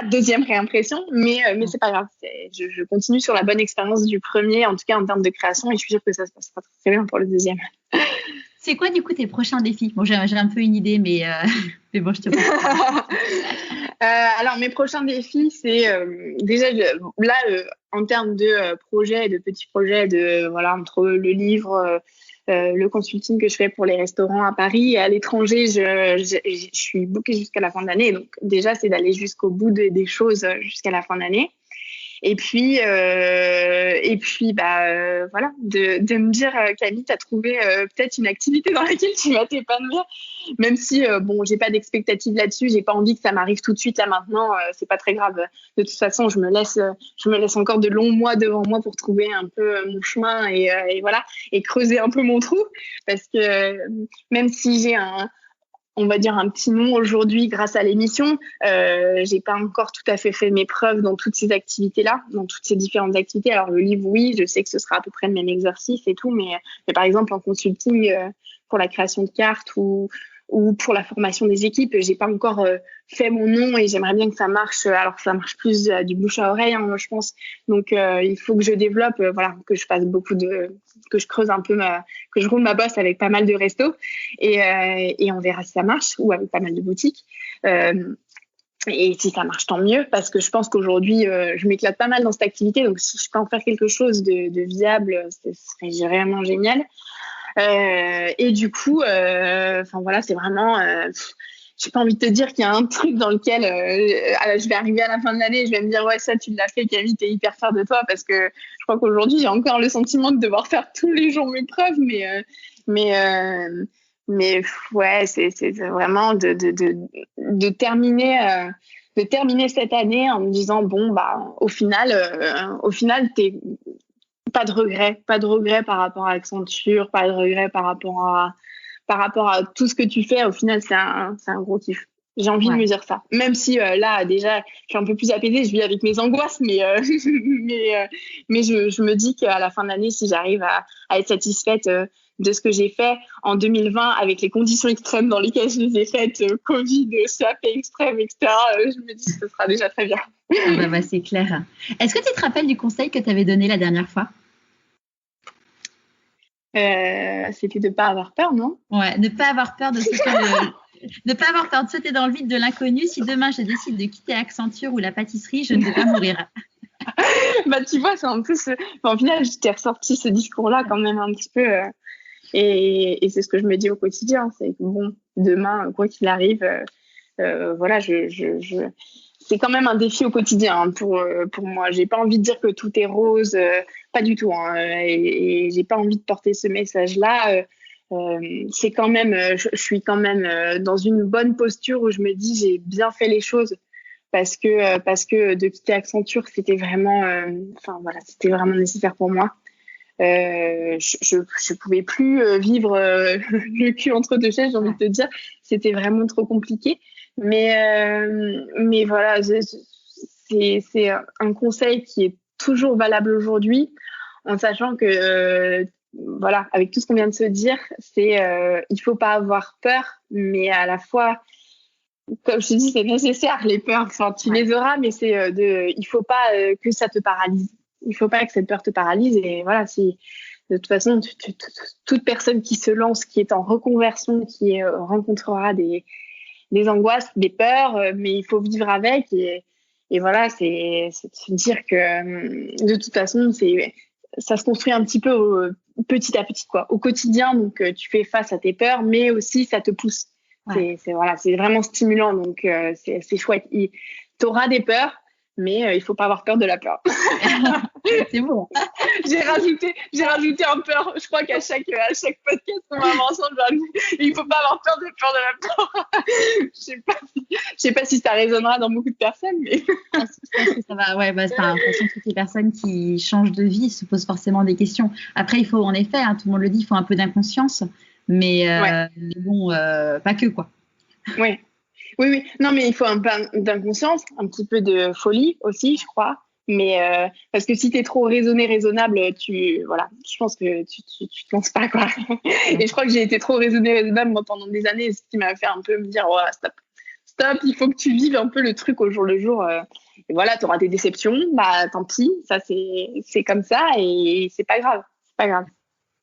de deuxième réimpression, mais c'est pas grave. Je continue sur la bonne expérience du premier, en tout cas en termes de création, et je suis sûre que ça se passera très bien pour le deuxième.
C'est quoi du coup tes prochains défis? Bon, j'ai un peu une idée, mais bon, je te pose.
Alors mes prochains défis, c'est déjà là en termes de projets, de petits projets, entre le livre, le consulting que je fais pour les restaurants à Paris et à l'étranger, je suis bookée jusqu'à la fin de l'année. Donc déjà, c'est d'aller jusqu'au bout des choses jusqu'à la fin de l'année. Et puis, de me dire, Camille, tu as trouvé peut-être une activité dans laquelle tu vas t'épanouir, même si, j'ai pas d'expectative là-dessus, j'ai pas envie que ça m'arrive tout de suite, là, maintenant, c'est pas très grave. De toute façon, je me laisse encore de longs mois devant moi pour trouver un peu mon chemin et creuser un peu mon trou, parce que même si j'ai on va dire un petit nom aujourd'hui grâce à l'émission. J'ai pas encore tout à fait fait mes preuves dans toutes ces activités-là, dans toutes ces différentes activités. Alors le livre, oui, je sais que ce sera à peu près le même exercice et tout, mais par exemple en consulting pour la création de cartes ou pour la formation des équipes, j'ai pas encore fait mon nom et j'aimerais bien que ça marche. Alors ça marche plus du bouche à oreille, je pense. Donc il faut que je développe, que je fasse que je creuse un peu que je roule ma bosse avec pas mal de restos et on verra si ça marche, ou avec pas mal de boutiques. Et si ça marche, tant mieux, parce que je pense qu'aujourd'hui, je m'éclate pas mal dans cette activité. Donc si je peux en faire quelque chose de viable, ce serait vraiment génial. Et du coup, c'est vraiment, j'ai pas envie de te dire qu'il y a un truc dans lequel je vais arriver à la fin de l'année et je vais me dire ouais, ça tu l'as fait, Camille, t'es hyper fière de toi, parce que je crois qu'aujourd'hui j'ai encore le sentiment de devoir faire tous les jours mes preuves, mais ouais, c'est vraiment de terminer cette année en me disant au final t'es pas de regret par rapport à Accenture, pas de regret par rapport à tout ce que tu fais. Au final, c'est un gros kiff. J'ai envie de me dire ça. Même si là, déjà, je suis un peu plus apaisée, je vis avec mes angoisses, mais je me dis qu'à la fin de l'année, si j'arrive à être satisfaite de ce que j'ai fait en 2020 avec les conditions extrêmes dans lesquelles je les ai faites, Covid, SAP extrême, etc. Je me dis que ce sera déjà très bien.
C'est clair. Est-ce que tu te rappelles du conseil que tu avais donné la dernière fois?
C'était de ne pas avoir peur, non?
Ouais, ne pas avoir peur de ne pas avoir peur de sauter dans le vide de l'inconnu. Si demain je décide de quitter Accenture ou la pâtisserie, je ne vais pas mourir.
Tu vois, c'est un peu au final, je t'ai ressorti ce discours-là quand même un petit peu. Et c'est ce que je me dis au quotidien. C'est que bon, demain, quoi qu'il arrive, voilà, c'est quand même un défi au quotidien pour moi. J'ai pas envie de dire que tout est rose, pas du tout. Et j'ai pas envie de porter ce message-là. C'est quand même, je suis quand même dans une bonne posture où je me dis j'ai bien fait les choses parce que de quitter Accenture, c'était vraiment, c'était vraiment nécessaire pour moi. Je pouvais plus vivre le cul entre deux chaises, j'ai envie de te dire. C'était vraiment trop compliqué. Mais voilà, c'est un conseil qui est toujours valable aujourd'hui, en sachant que voilà, avec tout ce qu'on vient de se dire, il faut pas avoir peur, mais à la fois, comme je te dis, c'est nécessaire les peurs. Enfin, tu les auras, mais il faut pas que ça te paralyse. Il faut pas que cette peur te paralyse. Et voilà, si de toute façon, toute personne qui se lance, qui est en reconversion, qui rencontrera des angoisses, des peurs, mais il faut vivre avec. Et voilà, c'est de se dire que de toute façon, ça se construit un petit peu petit à petit, quoi, au quotidien. Donc, tu fais face à tes peurs, mais aussi ça te pousse. Ouais. C'est vraiment stimulant. Donc, c'est chouette. Tu auras des peurs, mais il faut pas avoir peur de la peur.
C'est bon.
J'ai rajouté un peur. Je crois qu'à chaque podcast qu'on va ensemble, il faut pas avoir peur de la peur. Je sais pas si ça résonnera dans beaucoup de personnes, mais
je pense que ça va. Ouais, de toute façon, toutes les personnes qui changent de vie se posent forcément des questions. Après, il faut en effet, tout le monde le dit, il faut un peu d'inconscience, mais bon, pas que quoi.
Ouais. Oui. Non, mais il faut un peu d'inconscience, un petit peu de folie aussi, je crois. Mais parce que si tu es trop raisonnable, je pense que tu te lances pas, quoi. Et je crois que j'ai été trop raisonnable moi pendant des années, ce qui m'a fait un peu me dire stop, il faut que tu vives un peu le truc au jour le jour. Et voilà, tu auras des déceptions, tant pis, ça c'est comme ça et c'est pas grave.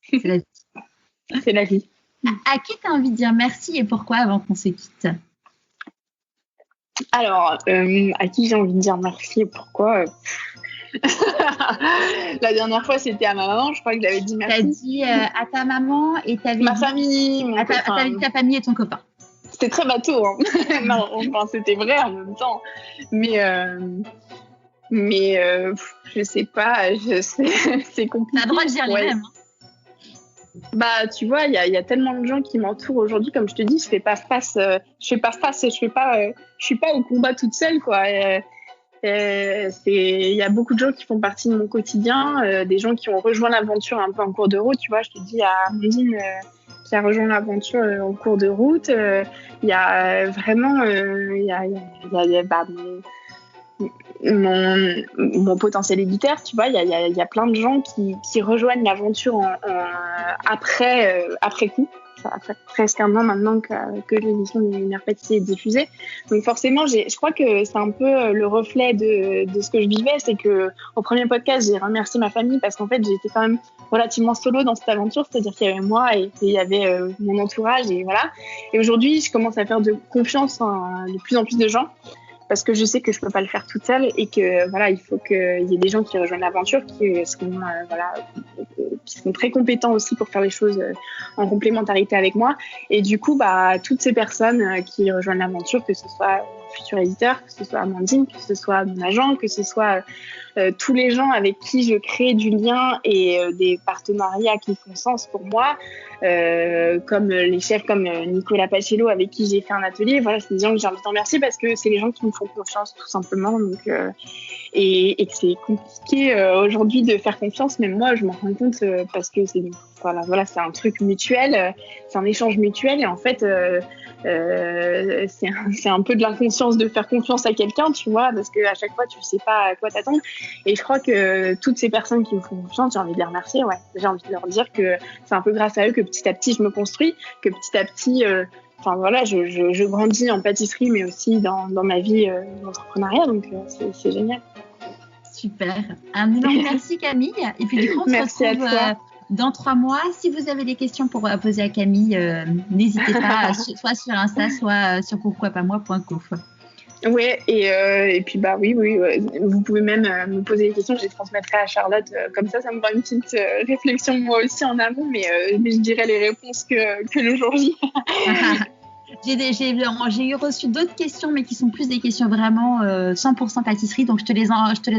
C'est la vie. C'est la vie.
À qui tu as envie de dire merci et pourquoi avant qu'on se quitte?
Alors, à qui j'ai envie de dire merci et pourquoi La dernière fois, c'était à ma maman. Je crois que j'avais dit merci.
Tu as dit à ta maman et
ma famille, mon copain.
T'avais dit ta famille et ton copain.
C'était très bateau. Hein. Non, c'était vrai en même temps. Mais je sais pas. C'est compliqué.
Tu as le droit de dire les mêmes.
Tu vois, il y a tellement de gens qui m'entourent aujourd'hui, comme je te dis, je suis pas au combat toute seule, quoi. Il y a beaucoup de gens qui font partie de mon quotidien, des gens qui ont rejoint l'aventure un peu en cours de route, tu vois. Je te dis à Amandine qui a rejoint l'aventure en cours de route, il y a vraiment, mon potentiel éditeur, tu vois, il y a plein de gens qui rejoignent l'aventure après coup. Ça fait presque un an maintenant que l'émission des Meilleurs Pâtissiers est diffusée. Donc forcément, je crois que c'est un peu le reflet de ce que je vivais. C'est que au premier podcast, j'ai remercié ma famille parce qu'en fait, j'étais quand même relativement solo dans cette aventure. C'est-à-dire qu'il y avait moi et il y avait mon entourage. Et voilà. Et aujourd'hui, je commence à faire de confiance de plus en plus de gens. Parce que je sais que je peux pas le faire toute seule et que voilà, il faut qu'il y ait des gens qui rejoignent l'aventure, qui sont très compétents aussi pour faire les choses en complémentarité avec moi. Et du coup, toutes ces personnes qui rejoignent l'aventure, que ce soit futur éditeur, que ce soit Amandine, que ce soit mon agent, que ce soit tous les gens avec qui je crée du lien et des partenariats qui font sens pour moi, comme les chefs comme Nicolas Pachello avec qui j'ai fait un atelier. Voilà, c'est des gens que j'ai envie de remercier parce que c'est les gens qui me font confiance tout simplement. Donc, et que c'est compliqué aujourd'hui de faire confiance, même moi je m'en rends compte parce que c'est un truc mutuel, c'est un échange mutuel et en fait c'est un peu de l'inconscience de faire confiance à quelqu'un, tu vois, parce qu'à chaque fois, tu sais pas à quoi t'attendre. Et je crois que toutes ces personnes qui me font confiance, j'ai envie de les remercier, ouais. J'ai envie de leur dire que c'est un peu grâce à eux que petit à petit, je me construis, que petit à petit, voilà, je grandis en pâtisserie, mais aussi dans ma vie d'entrepreneuriat, donc c'est génial.
Super. Un énorme merci Camille. Et puis du coup, on se retrouve dans 3 mois. Si vous avez des questions pour poser à Camille, n'hésitez pas, soit sur Insta, soit sur pourquoipasmoi.co.
Oui, et puis oui, vous pouvez même me poser des questions, je les transmettrai à Charlotte, comme ça me fera une petite réflexion moi aussi en amont, mais je dirai les réponses que le jour J.
J'ai reçu d'autres questions, mais qui sont plus des questions vraiment 100% pâtisserie, donc je te les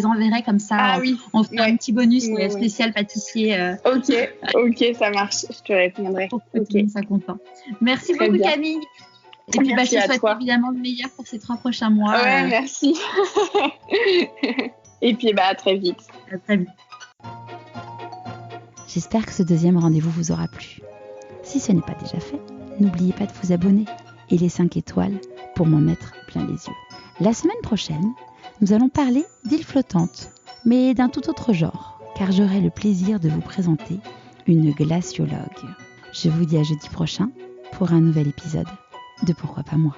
enverrai comme ça.
Ah oui.
On fera un petit bonus spécial pâtissier.
Ok, ça marche, je te répondrai.
Ok, ça content. Merci beaucoup bien. Camille. Et puis je te souhaite évidemment le meilleur pour ces 3 prochains mois.
Ouais, merci. Et puis à très vite.
À très vite.
J'espère que ce deuxième rendez-vous vous aura plu. Si ce n'est pas déjà fait, n'oubliez pas de vous abonner et les 5 étoiles pour m'en mettre plein les yeux. La semaine prochaine, nous allons parler d'îles flottantes, mais d'un tout autre genre, car j'aurai le plaisir de vous présenter une glaciologue. Je vous dis à jeudi prochain pour un nouvel épisode de Pourquoi pas moi.